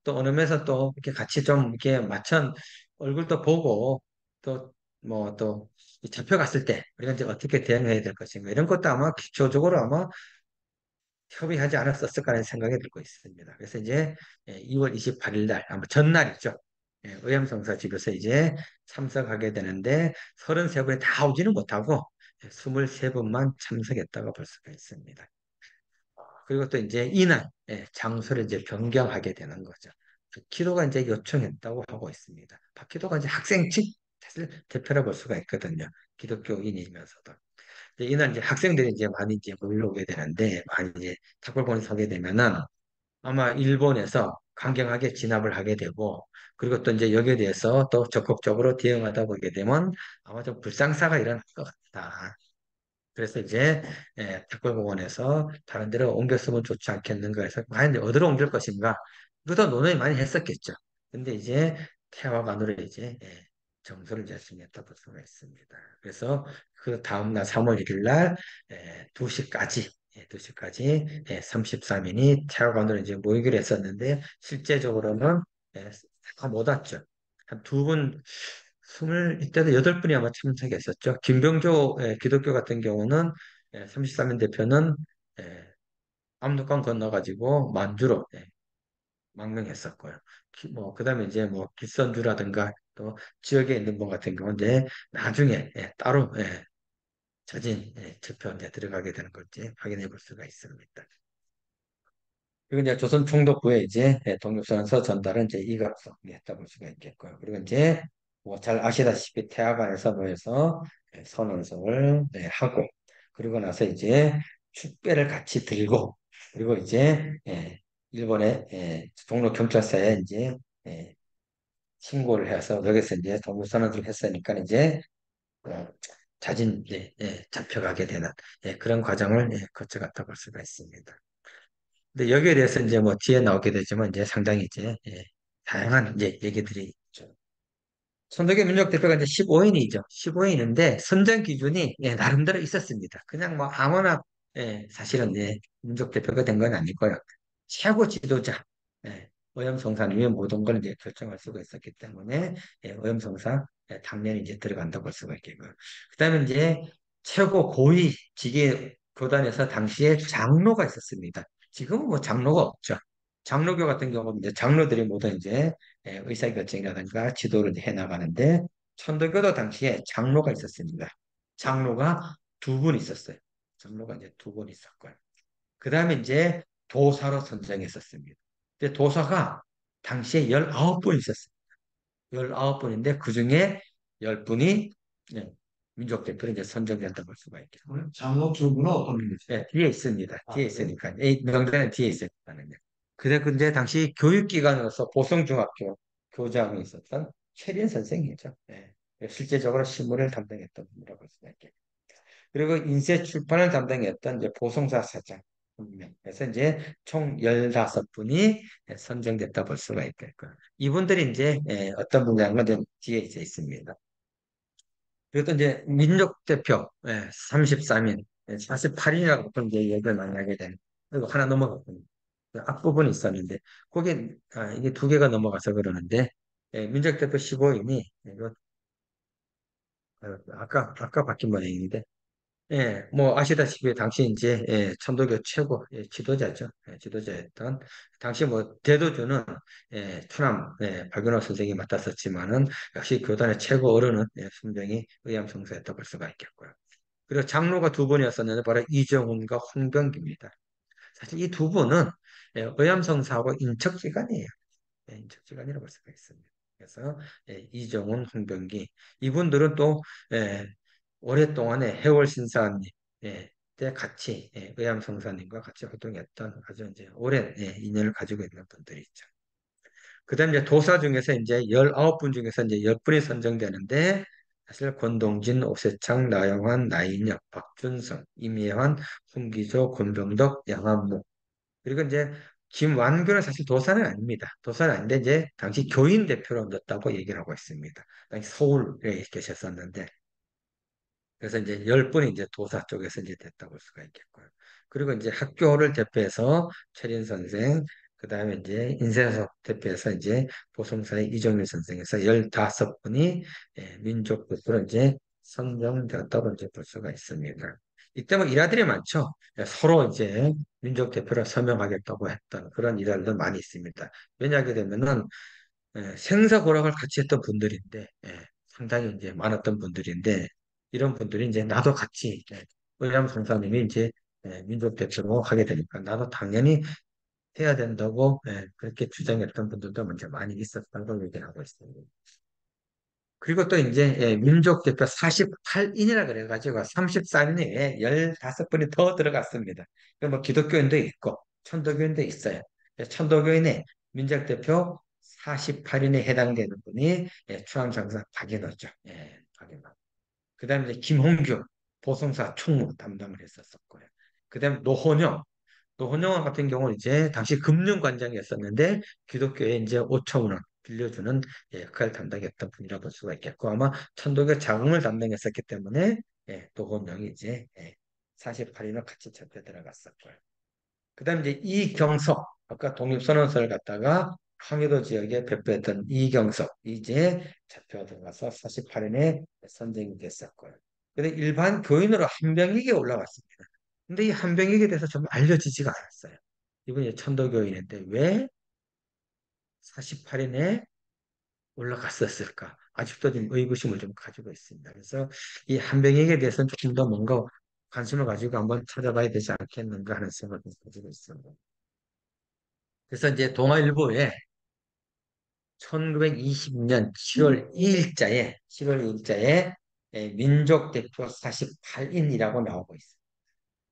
또 어느 면에서 또 이렇게 같이 좀 이렇게 맞춘 얼굴도 보고 또 뭐 또 잡혀갔을 때 우리가 이제 어떻게 대응해야 될 것인가 이런 것도 아마 기초적으로 아마 협의하지 않았었을까라는 생각이 들고 있습니다. 그래서 이제 2월 28일 날, 아마 전날이죠. 의암성사 집에서 이제 참석하게 되는데 33분이 다 오지는 못하고 23분만 참석했다고 볼 수가 있습니다. 그리고 또 이제 이날 장소를 이제 변경하게 되는 거죠. 박희도가 이제 요청했다고 하고 있습니다. 박희도가 이제 학생 측 사실 대표라 볼 수가 있거든요. 기독교인이면서도. 이날 이제 학생들이 이제 많이 이제 몰려오게 되는데, 많이 이제 탁골본에 서게 되면은 아마 일본에서 강경하게 진압을 하게 되고, 그리고 또 이제 여기에 대해서 또 적극적으로 대응하다 보게 되면 아마 좀 불상사가 일어날 것 같다. 그래서 이제 탁월공원에서 다른 데로 옮겨 쓰면 좋지 않겠는가 해서 과연 이제 어디로 옮길 것인가 그것도 논의를 많이 했었겠죠. 근데 이제 태화가 안으로 이제 정서를 이제 정했다 볼 수가 있습니다. 그래서 그 다음날 3월 1일 날 2시까지 2시까지 33인이 태화관으로 이제 모이기로 했었는데 실제적으로는 다 못 왔죠. 한 두 분, 이때도 8분이 아마 참석했었죠. 김병조 기독교 같은 경우는 33인 대표는 압록강 건너가지고 만주로 망명했었고요. 그다음에 이제 뭐 길선주라든가 또 지역에 있는 분 같은 경우는 이제 나중에 따로 자진 투표 이제 들어가게 되는 걸 이제 확인해 볼 수가 있습니다. 그리고 이제 조선 총독부에 이제 독립선언서 전달은 이제 이각성이 했다 볼 수가 있겠고요. 그리고 이제 뭐 잘 아시다시피 태화관에서 모여서 선언서를 하고 그리고 나서 이제 축배를 같이 들고 그리고 이제 일본의 종로 경찰서에 이제 예, 신고를 해서 여기서 이제 독립선언을 했으니까 이제 어, 자진 잡혀가게 되는 그런 과정을 거쳐갔다 볼 수가 있습니다. 근데 여기에 대해서 이제 뭐 뒤에 나오게 되지만 이제 상당히 이제 다양한 이제 얘기들이 있죠. 선덕의 민족 대표가 이제 15인이죠. 15인인데 선정 기준이 나름대로 있었습니다. 그냥 뭐 아무나 사실은 민족 대표가 된 건 아니고요. 최고 지도자 오염성사님이 모든 걸 이제 결정할 수가 있었기 때문에 오염성사 당연히 이제 들어간다고 볼 수가 있겠고요. 그다음에 이제 최고 고위 직계 교단에서 당시에 장로가 있었습니다. 지금은 뭐 장로가 없죠. 장로교 같은 경우는 이제 장로들이 모두 이제 의사결정이라든가 지도를 이제 해나가는데 천도교도 당시에 장로가 있었습니다. 장로가 두 분 있었어요. 장로가 이제 두 분 있었고요. 그 다음에 이제 도사로 선정했었습니다. 근데 도사가 당시에 19분 있었어요. 19분인데 그 중에 10분이 민족 대표로 이제 선정된다고 볼 수가 있겠고요. 장로 두 분은 어떤 분이세요? 네, 뒤에 있습니다. 아, 뒤에 그래요? 있으니까. 이 명단은 뒤에 있었다는데. 그래, 근데 당시 교육기관으로서 보성중학교 교장이 있었던 최린 선생이죠. 예. 실제적으로 신문을 담당했던 분이라고 볼 수가 있겠고. 그리고 인쇄 출판을 담당했던 이제 보성사 사장 한 명. 그래서 이제 총 15분이 선정됐다 볼 수가 있겠고. 이분들이 이제 어떤 분야인가 뒤에 이제 있습니다. 그리고 또 이제 민족 대표 33인, 48인이라고 또 이제 얘기를 많이 하게 되는. 그리고 하나 넘어갔군요. 그 앞부분이 있었는데, 거기 이게 두 개가 넘어가서 그러는데, 민족 대표 15인이, 아까 바뀐 모양인데, 뭐 아시다시피 당시 이제 천도교 최고 지도자죠. 지도자였던 당시 뭐 대도주는 추남 박윤호 선생이 맡았었지만은 역시 교단의 최고 어른은 순병이 의암성사였다고 볼 수가 있겠고요. 그리고 장로가 두 분이었었는데 바로 이정훈과 홍병기입니다. 사실 이 두 분은 의암성사하고 인척지간이에요. 인척지간이라고 볼 수가 있습니다. 그래서 이정훈, 홍병기 이분들은 또 예, 오랫동안에 해월신사님 때 같이 의암성사님과 같이 활동했던 아주 이제 오랜 인연을 가지고 있는 분들이죠. 그다음 이제 도사 중에서 이제 19분 중에서 이제 10분이 선정되는데 사실 권동진, 오세창, 나영환, 나인혁, 박준성, 임예환, 홍기조, 권병덕, 양한무 그리고 이제 김완규는 사실 도사는 아닙니다. 도사는 아닌데 이제 당시 교인 대표로 넣었다고 얘기를 하고 있습니다. 당시 서울에 계셨었는데 그래서 이제 10분이 이제 도사 쪽에서 이제 됐다고 볼 수가 있겠고요. 그리고 이제 학교를 대표해서 최린 선생, 그 다음에 이제 인쇄석 대표해서 이제 보성사의 이종일 선생에서 15분이 민족대표로 이제 선정되었다고 이제 볼 수가 있습니다. 이때 뭐 일화들이 많죠. 서로 이제 민족대표를 서명하겠다고 했던 그런 일화들도 많이 있습니다. 왜냐하게 되면은 생사고락을 같이 했던 분들인데, 상당히 이제 많았던 분들인데, 이런 분들이 이제 나도 같이, 의람 선사님이 이제 민족 대표로 하게 되니까 나도 당연히 해야 된다고 그렇게 주장했던 분들도 먼저 많이 있었던 걸 얘기하고 있습니다. 그리고 또 이제 민족 대표 48인이라 그래가지고 34인 외에 15분이 더 들어갔습니다. 뭐 기독교인도 있고 천도교인도 있어요. 천도교인에 민정대표 48인에 해당되는 분이 추함장사 박인호죠. 박인호. 그다음에 이제 김홍규 보성사 총무 담당을 했었었고요. 그다음에 노혼영 같은 경우는 이제 당시 금융관장이었었는데 기독교에 이제 5천 원 빌려주는 역할을 담당했던 분이라고 볼 수가 있겠고 아마 천도교 자금을 담당했었기 때문에 노혼영이 이제 48인으로 같이 잡혀 들어갔었고요. 그다음 이제 이경석 아까 독립선언서를 갖다가 황해도 지역에 배포했던 이경석 이제 잡혀 들어가서 48인에 선정이 됐었고요. 근데 일반 교인으로 한병익에 올라왔습니다. 근데 이 한병익에 대해서 좀 알려지지가 않았어요. 이분이 천도교인인데 왜 48인에 올라갔었을까? 아직도 좀 의구심을 좀 가지고 있습니다. 그래서 이 한병익에 대해서는 조금 더 뭔가 관심을 가지고 한번 찾아봐야 되지 않겠는가 하는 생각을 가지고 있습니다. 그래서 이제 동아일보에 1920년 7월 2일자에 민족 대표 48인이라고 나오고 있어요.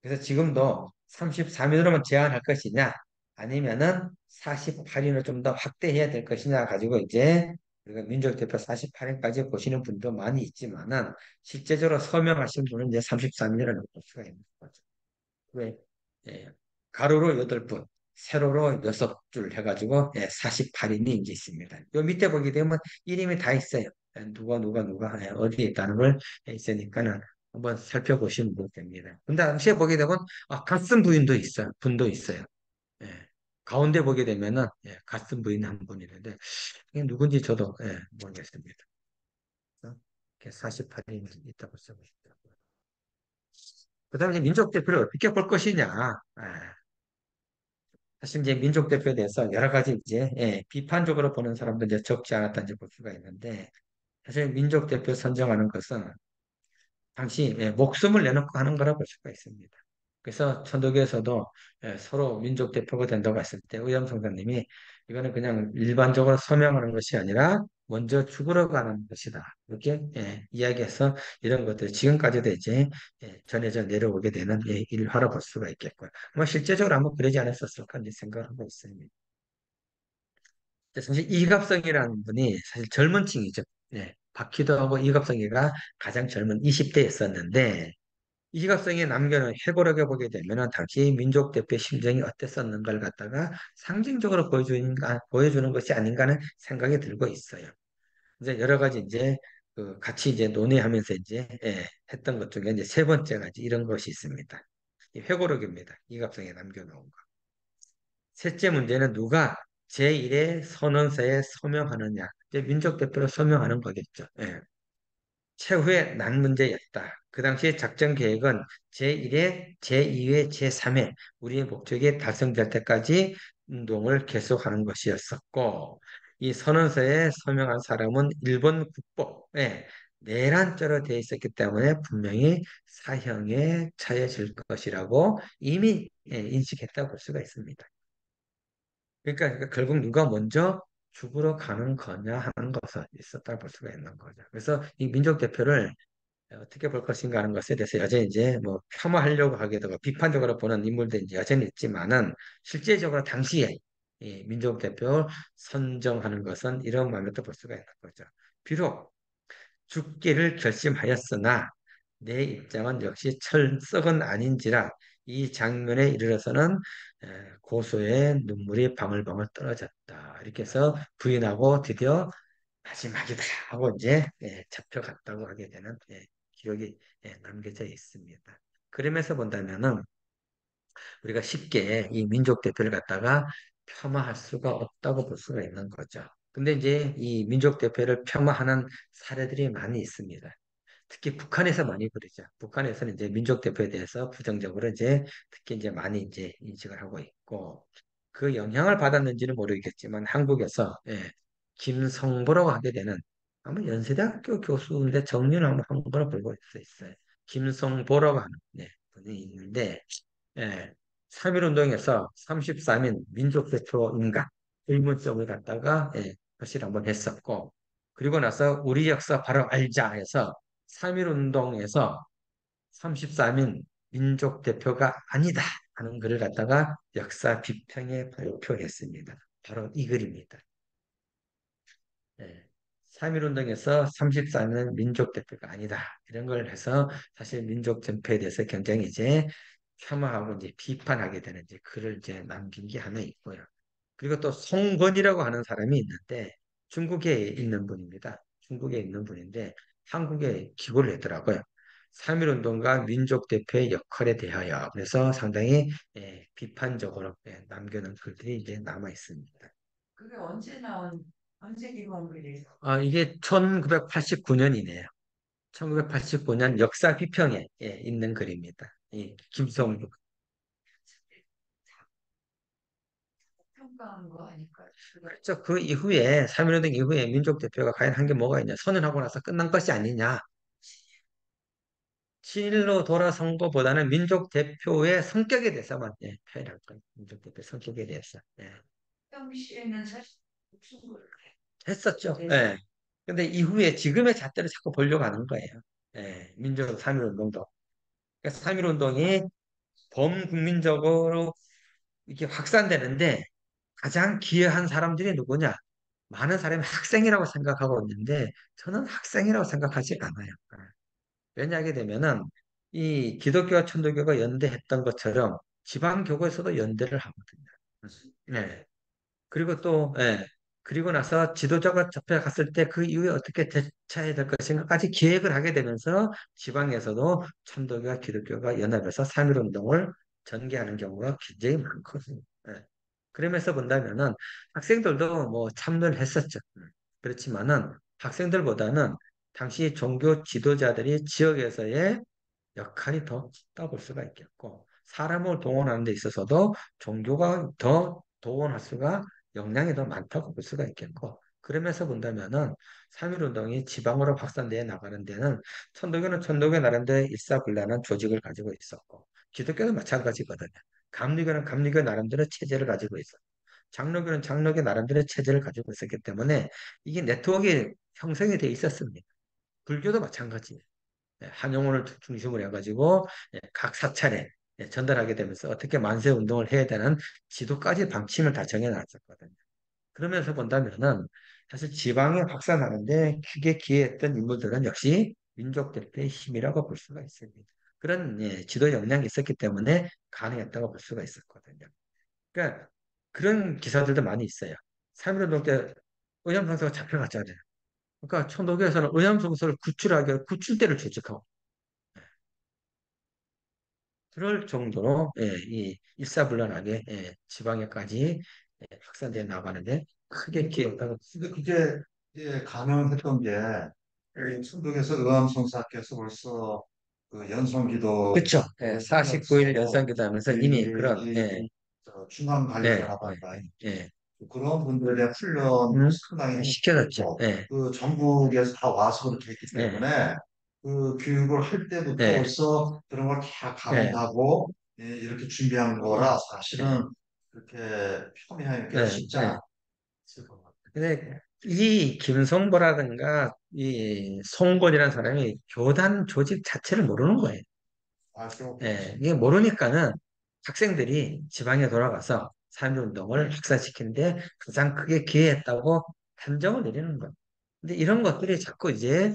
그래서 지금도 33인으로만 제한할 것이냐, 아니면은 48인으로 좀 더 확대해야 될 것이냐 가지고 이제 우리가 민족 대표 48인까지 보시는 분도 많이 있지만은 실제적으로 서명하신 분은 이제 33인이라고 볼 수가 있는 거죠. 왜? 예, 가로로 8분, 세로로 6줄 해가지고 48인이 이제 있습니다. 요 밑에 보게 되면 이름이 다 있어요. 누가 어디에 있다는 걸 있으니까는 한번 살펴보시면 됩니다. 근데 당시에 보게 되면 같은 부인도 있어요. 분도 있어요. 예. 가운데 보게 되면은 같은 부인 한 분이 있는데 이게 누군지 저도 모르겠습니다. 48인이 있다고 쓰고 있더라고요. 그다음에 민족 대표를 어떻게 볼 것이냐. 사실 이제 민족 대표에 대해서 여러 가지 이제 비판적으로 보는 사람도 이제 적지 않았다 이제 볼 수가 있는데 사실 민족 대표 선정하는 것은 당시 목숨을 내놓고 하는 거라고 볼 수가 있습니다. 그래서 천도교에서도 서로 민족 대표가 된다고 했을 때 의암 성사님이 이거는 그냥 일반적으로 서명하는 것이 아니라 먼저 죽으러 가는 것이다. 이렇게 이야기해서 이런 것들이 지금까지도 이제 전해져 내려오게 되는 일화로 볼 수가 있겠고요. 아마 실제적으로 아마 그러지 않았었을까 이제 생각하고 있습니다. 사실 이갑성이라는 분이 사실 젊은 층이죠. 박희도하고 이갑성이가 가장 젊은 20대였었는데 이갑성이 남겨놓은 회고록에 보게 되면은 당시 민족 대표의 심정이 어땠었는가를 갖다가 상징적으로 보여주는 것이 아닌가 하는 생각이 들고 있어요. 이제 여러 가지 이제 그 같이 이제 논의하면서 이제 했던 것 중에 이제 세 번째가 이제 이런 것이 있습니다. 이 회고록입니다. 이갑성이 남겨놓은 거. 셋째 문제는 누가 제1의 선언서에 서명하느냐. 이제 민족 대표로 서명하는 거겠죠. 최후의 난 문제였다. 그 당시에 작전 계획은 제1회, 제2회, 제3회 우리의 목적이 달성될 때까지 운동을 계속하는 것이었었고 이 선언서에 서명한 사람은 일본 국법에 내란죄로 되어 있었기 때문에 분명히 사형에 처해질 것이라고 이미 인식했다고 볼 수가 있습니다. 그러니까 결국 누가 먼저 죽으러 가는 거냐 하는 것은 있었다고 볼 수가 있는 거죠. 그래서 이 민족 대표를 어떻게 볼 것인가 하는 것에 대해서 여전히 이제 뭐 폄하하려고 하게 되고 비판적으로 보는 인물도 이제 여전히 있지만은 실제적으로 당시에 이 민족 대표 선정하는 것은 이런 마음에도 볼 수가 있는 거죠. 비록 죽기를 결심하였으나 내 입장은 역시 철석은 아닌지라 이 장면에 이르러서는 고소의 눈물이 방울방울 떨어졌다. 이렇게 해서 부인하고 드디어 마지막이다 하고 이제 잡혀갔다고 하게 되는 기록이 남겨져 있습니다. 그러면서 본다면은 우리가 쉽게 이 민족 대표를 갖다가 폄하할 수가 없다고 볼 수가 있는 거죠. 근데 이제 이 민족 대표를 폄하하는 사례들이 많이 있습니다. 특히 북한에서 많이 그러죠. 북한에서는 이제 민족 대표에 대해서 부정적으로 이제 특히 이제 많이 이제 인식을 하고 있고 그 영향을 받았는지는 모르겠지만 한국에서 김성보라고 하게 되는 아마 연세대학교 교수인데 정리를 한번 한 거라 볼고 있어요. 김성보라고 하는 분이 있는데 3.1 운동에서 33인 민족 대표인가 의문점을 갖다가 표시를 한번 했었고 그리고 나서 우리 역사 바로 알자 해서 3.1 운동에서 33인 민족 대표가 아니다 하는 글을 갖다가 역사 비평에 발표했습니다. 바로 이 글입니다. 예. 3.1운동에서 34는 민족 대표가 아니다. 이런 걸 해서 사실 민족 전폐에 대해서 굉장히 이제 폄하하고 이제 비판하게 되는 이제 글을 이제 남긴 게 하나 있고요. 그리고 또 송건이라고 하는 사람이 있는데 중국에 있는 분입니다. 중국에 있는 분인데 한국에 기고를 했더라고요. 3.1운동과 민족 대표의 역할에 대하여 그래서 상당히 비판적으로 남겨놓은 글들이 이제 남아 있습니다. 그게 언제 기부한 거예요? 이게 1989년이네요. 1989년 역사 비평에 있는 글입니다. 이 김성국. 평가한 거 아닐까요? 그렇죠. 그 이후에 3.1운동 이후에 민족 대표가 과연 한 게 뭐가 있냐? 선언하고 나서 끝난 것이 아니냐? 친일로 돌아선 것보다는 민족 대표의 성격에 대해서만 표현할 거예요. 민족 대표 성격에 대해서. 평시에는 사실 무슨 걸 했었죠. 네. 예. 근데 이후에 지금의 잣대를 자꾸 보려고 하는 거예요. 민족 3.1운동도. 그러니까 3.1운동이 범국민적으로 이렇게 확산되는데 가장 기여한 사람들이 누구냐? 많은 사람이 학생이라고 생각하고 있는데 저는 학생이라고 생각하지 않아요. 왜냐하게 되면은 이 기독교와 천주교가 연대했던 것처럼 지방교구에서도 연대를 하거든요. 네. 그리고 또, 그리고 나서 지도자가 잡혀갔을 때 그 이후에 어떻게 대처해야 될 것인가까지 기획을 하게 되면서 지방에서도 천도교와 기독교가 연합해서 3.1운동을 전개하는 경우가 굉장히 많거든요. 예. 그러면서 본다면은 학생들도 뭐 참여를 했었죠. 그렇지만은 학생들보다는 당시 종교 지도자들이 지역에서의 역할이 더 컸다 볼 수가 있겠고, 사람을 동원하는 데 있어서도 종교가 더 동원할 수가 역량이 더 많다고 볼 수가 있겠고, 그러면서 본다면은 3.1운동이 지방으로 확산되어 나가는 데는 천도교는 천도교 나름대로 일사불란한 조직을 가지고 있었고, 기독교는 마찬가지거든요. 감리교는 감리교 나름대로 체제를 가지고 있었고, 장로교는 장로교 나름대로 체제를 가지고 있었기 때문에 이게 네트워크가 형성이 돼 있었습니다. 불교도 마찬가지예요. 한영혼을 중심으로 해가지고 각 사찰에 전달하게 되면서 어떻게 만세 운동을 해야 되는 지도까지 방침을 다 정해놨었거든요. 그러면서 본다면은 사실 지방에 확산하는데 크게 기여했던 인물들은 역시 민족 대표의 힘이라고 볼 수가 있습니다. 그런 지도 역량이 있었기 때문에 가능했다고 볼 수가 있었거든요. 그러니까 그런 기사들도 많이 있어요. 3.1운동 때 의암성서가 잡혀갔잖아요. 그러니까 천도교에서는 의암성서를 구출하기 위해 구출대를 조직하고 그럴 정도로 이 일사불란하게 지방에까지 확산되어 나가는데 크게 기여했다고. 근데 그게 가능했던 게 충북에서 의암성사께서 벌써 그 연성기도 그렇죠. 49일 연상기도 하면서 이미 그런 중앙 네, 관리자라고 네, 할까 네, 그런 분들의 훈련 상당히 시켜졌죠. 했고 그 전국에서 다 와서 그렇게 했기 네, 때문에 그 교육을 할 때부터 네, 벌써 그런 걸 다 네, 가공하고 이렇게 준비한 거라 사실은 그렇게 폄훼하기가 네, 쉽지 네. 않았을 것 같아요. 근데 이 김성보라든가 이 송곤이라는 사람이 교단 조직 자체를 모르는 거예요. 아주 이게 모르니까는 학생들이 지방에 돌아가서 3.1운동을 확산시키는데 가장 크게 기여했다고 판정을 내리는 거예요. 근데 이런 것들이 자꾸 이제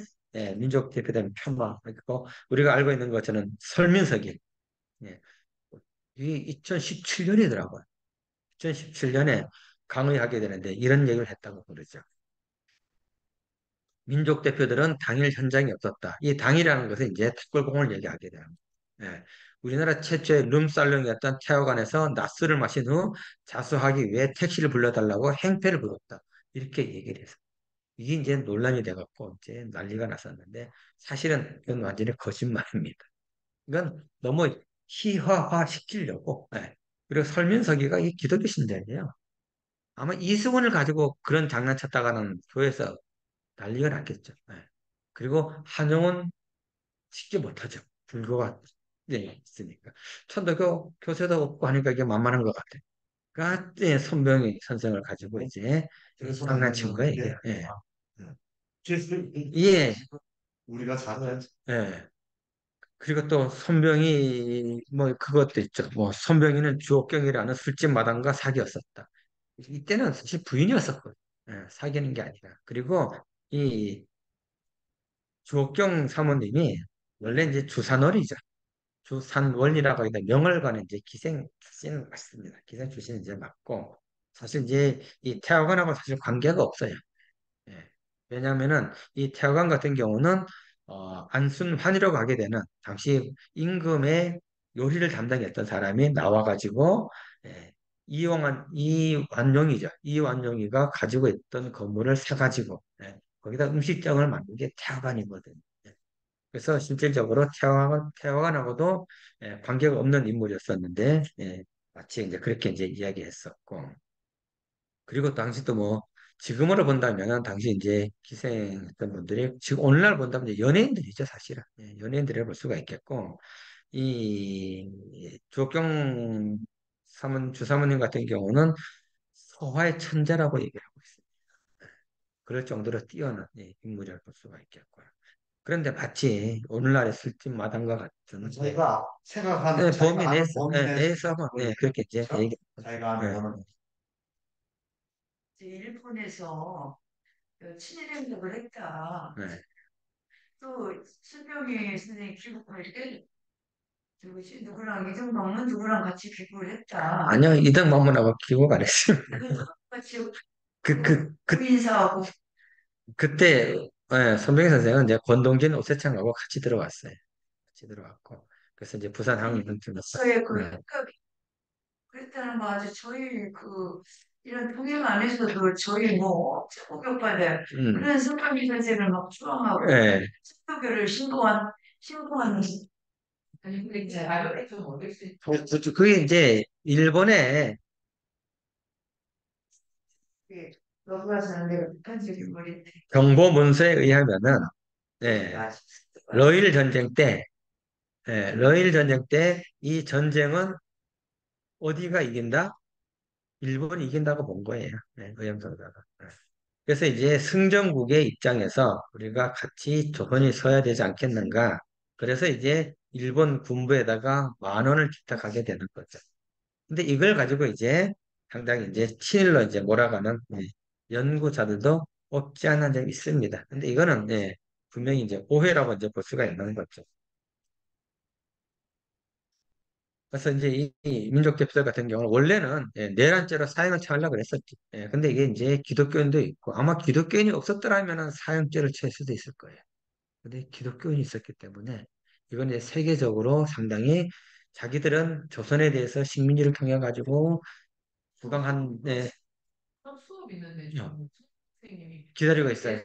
민족 대표된 폄하, 그리고 우리가 알고 있는 것처럼 설민석이 이 2017년이더라고요. 2017년에 강의하게 되는데 이런 얘기를 했다고 그러죠. 민족 대표들은 당일 현장에 없었다. 이 당이라는 것은 이제 특별공을 얘기하게 됩니다. 예. 우리나라 최초의 룸살롱이었던 태화관에서 낮술을 마신 후 자수하기 위해 택시를 불러달라고 행패를 부렸다. 이렇게 얘기를 해서. 이게 이제 논란이 돼갖고 이제 난리가 났었는데 사실은 이건 완전히 거짓말입니다. 이건 너무 희화화 시키려고. 그리고 설민석이가 이 기독교 신자예요. 아마 이승훈을 가지고 그런 장난쳤다가는 교회에서 난리가 났겠죠. 그리고 한영은 쉽게 못하죠. 불교가 있으니까. 천도교 교세도 없고 하니까 이게 만만한 것 같아요. 그러니까 손병희 선생을 가지고 이제 그래서 장난친 거예요, 이게. 그래서 예, 우리가 잘 예. 그리고 또 손병희 뭐 그것도 있죠. 뭐 손병희는 주옥경이라는 술집 마당과 사귀었었다. 이때는 사실 부인이었었거든요. 사귀는 게 아니라. 그리고 이 주옥경 사모님이 원래 이제 주산월이죠. 주산월이라고 하기도 명월관의 이제 기생 출신 맞습니다. 기생 출신 이제 맞고 사실 이제 이 태화관하고 사실 관계가 없어요. 예. 왜냐하면은 이 태화관 같은 경우는 안순환이라고 하게 되는 당시 임금의 요리를 담당했던 사람이 나와가지고 예, 이완용이죠. 이완용이가 가지고 있던 건물을 사가지고 거기다 음식점을 만든 게 태화관이거든요. 예. 그래서 실질적으로 태화관하고도 관계가 없는 인물이었었는데 마치 이제 그렇게 이제 이야기했었고 그리고 당시 또 뭐 지금으로 본다면 당시 이제 기생했던 분들이 지금 오늘날 본다면 이제 연예인들이죠 사실은 연예인들을 볼 수가 있겠고 이 주옥경 주사모님 같은 경우는 소화의 천재라고 얘기를 하고 있습니다. 그럴 정도로 뛰어난 인물이라고 볼 수가 있겠고요. 그런데 마치 오늘날의 술집 마당과 같은 저희가 생각하는 범위 자기가 아는 내에서 범위 내에서 내에서 그렇게 이제 얘기 자기가 아는 예, 거는 이제 일본에서 친일 행동을 했다. 예. 또 수병희 선생님 귀국할 때 누구지? 누구랑 이승만은 누구랑 같이 귀국을 했다. 아니요 이등 방문하고 기억 안 했습니다. 그 같이 그 인사하고 그때 손병희 선생은 이제 권동진 오세창하고 같이 들어왔어요. 같이 들어왔고 그래서 이제 부산 항공팀에서 저의 그 그랬다는 거 아주 저희 이런 통역 안에서도 저희 뭐 엄청 공격받아요. 그런 석가미 선생을 막 추앙하고 예, 석교를 신봉하는 아니 근데 이제 아이를 좀 얻을 수 있 그게 이제 일본의 게 너무나서는 내가 극단적인 머리인데 정보 문서에 의하면은 예, 아, 러일 전쟁 때 러일 전쟁 때 이 전쟁은 어디가 이긴다? 일본이 이긴다고 본 거예요. 의형성사가. 그래서 이제 승전국의 입장에서 우리가 같이 조선이 서야 되지 않겠는가. 그래서 이제 일본 군부에다가 10,000원을 기탁하게 되는 거죠. 근데 이걸 가지고 이제 상당히 이제 친일로 이제 몰아가는 연구자들도 없지 않은 점이 있습니다. 근데 이거는 분명히 이제 오해라고 이제 볼 수가 있는 거죠. 그래서 이제 이 민족대표들 같은 경우는 원래는 내란죄로 사형을 처하려고 그랬었지. 근데 이게 이제 기독교인도 있고 아마 기독교인이 없었더라면 사형죄를 처할 수도 있을 거예요. 근데 기독교인이 있었기 때문에 이건 이제 세계적으로 상당히 자기들은 조선에 대해서 식민지를 통해 가지고 부강한 수업 있는데 어, 선생님이 기다리고 있어요.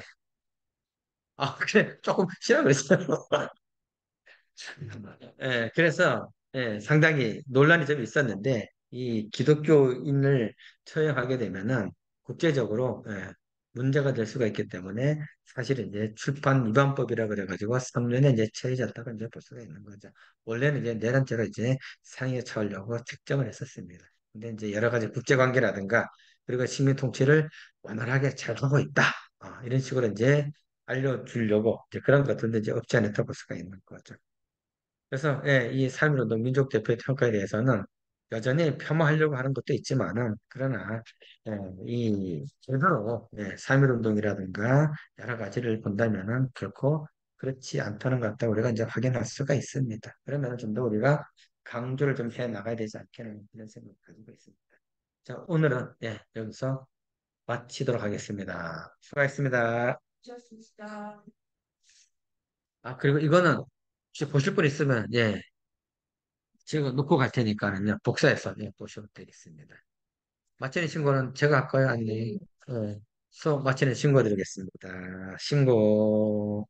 아 그래 조금 싫어 그랬어요. 그래서 상당히 논란이 좀 있었는데 이 기독교인을 처형하게 되면은 국제적으로 문제가 될 수가 있기 때문에 사실은 이제 출판 위반법이라 그래가지고 3년에 이제 처해졌다고 이제 볼 수가 있는 거죠. 원래는 이제 내란죄로 이제 상해 처하려고 책정을 했었습니다. 근데 이제 여러 가지 국제관계라든가 그리고 식민 통치를 원활하게 잘 하고 있다. 이런 식으로 이제 알려주려고 이제 그런 것들도 이제 없지 않았다 볼 수가 있는 거죠. 그래서 이 삶의운동 민족 대표의 평가에 대해서는 여전히 폄하하려고 하는 것도 있지만은 그러나 이 제대로 삶의운동이라든가 여러 가지를 본다면은 결코 그렇지 않다는 것 같다 우리가 이제 확인할 수가 있습니다. 그러면 좀 더 우리가 강조를 좀 해 나가야 되지 않겠는 이런 생각을 가지고 있습니다. 자 오늘은 여기서 마치도록 하겠습니다. 수고하셨습니다. 하셨습니다. 아 그리고 이거는 혹시 보실 분 있으면 제가 놓고 갈 테니까는요, 복사해서 보시면 되겠습니다. 마치는 신고는 제가 할까요? 아니면, 수업 마치는 신고 드리겠습니다. 신고.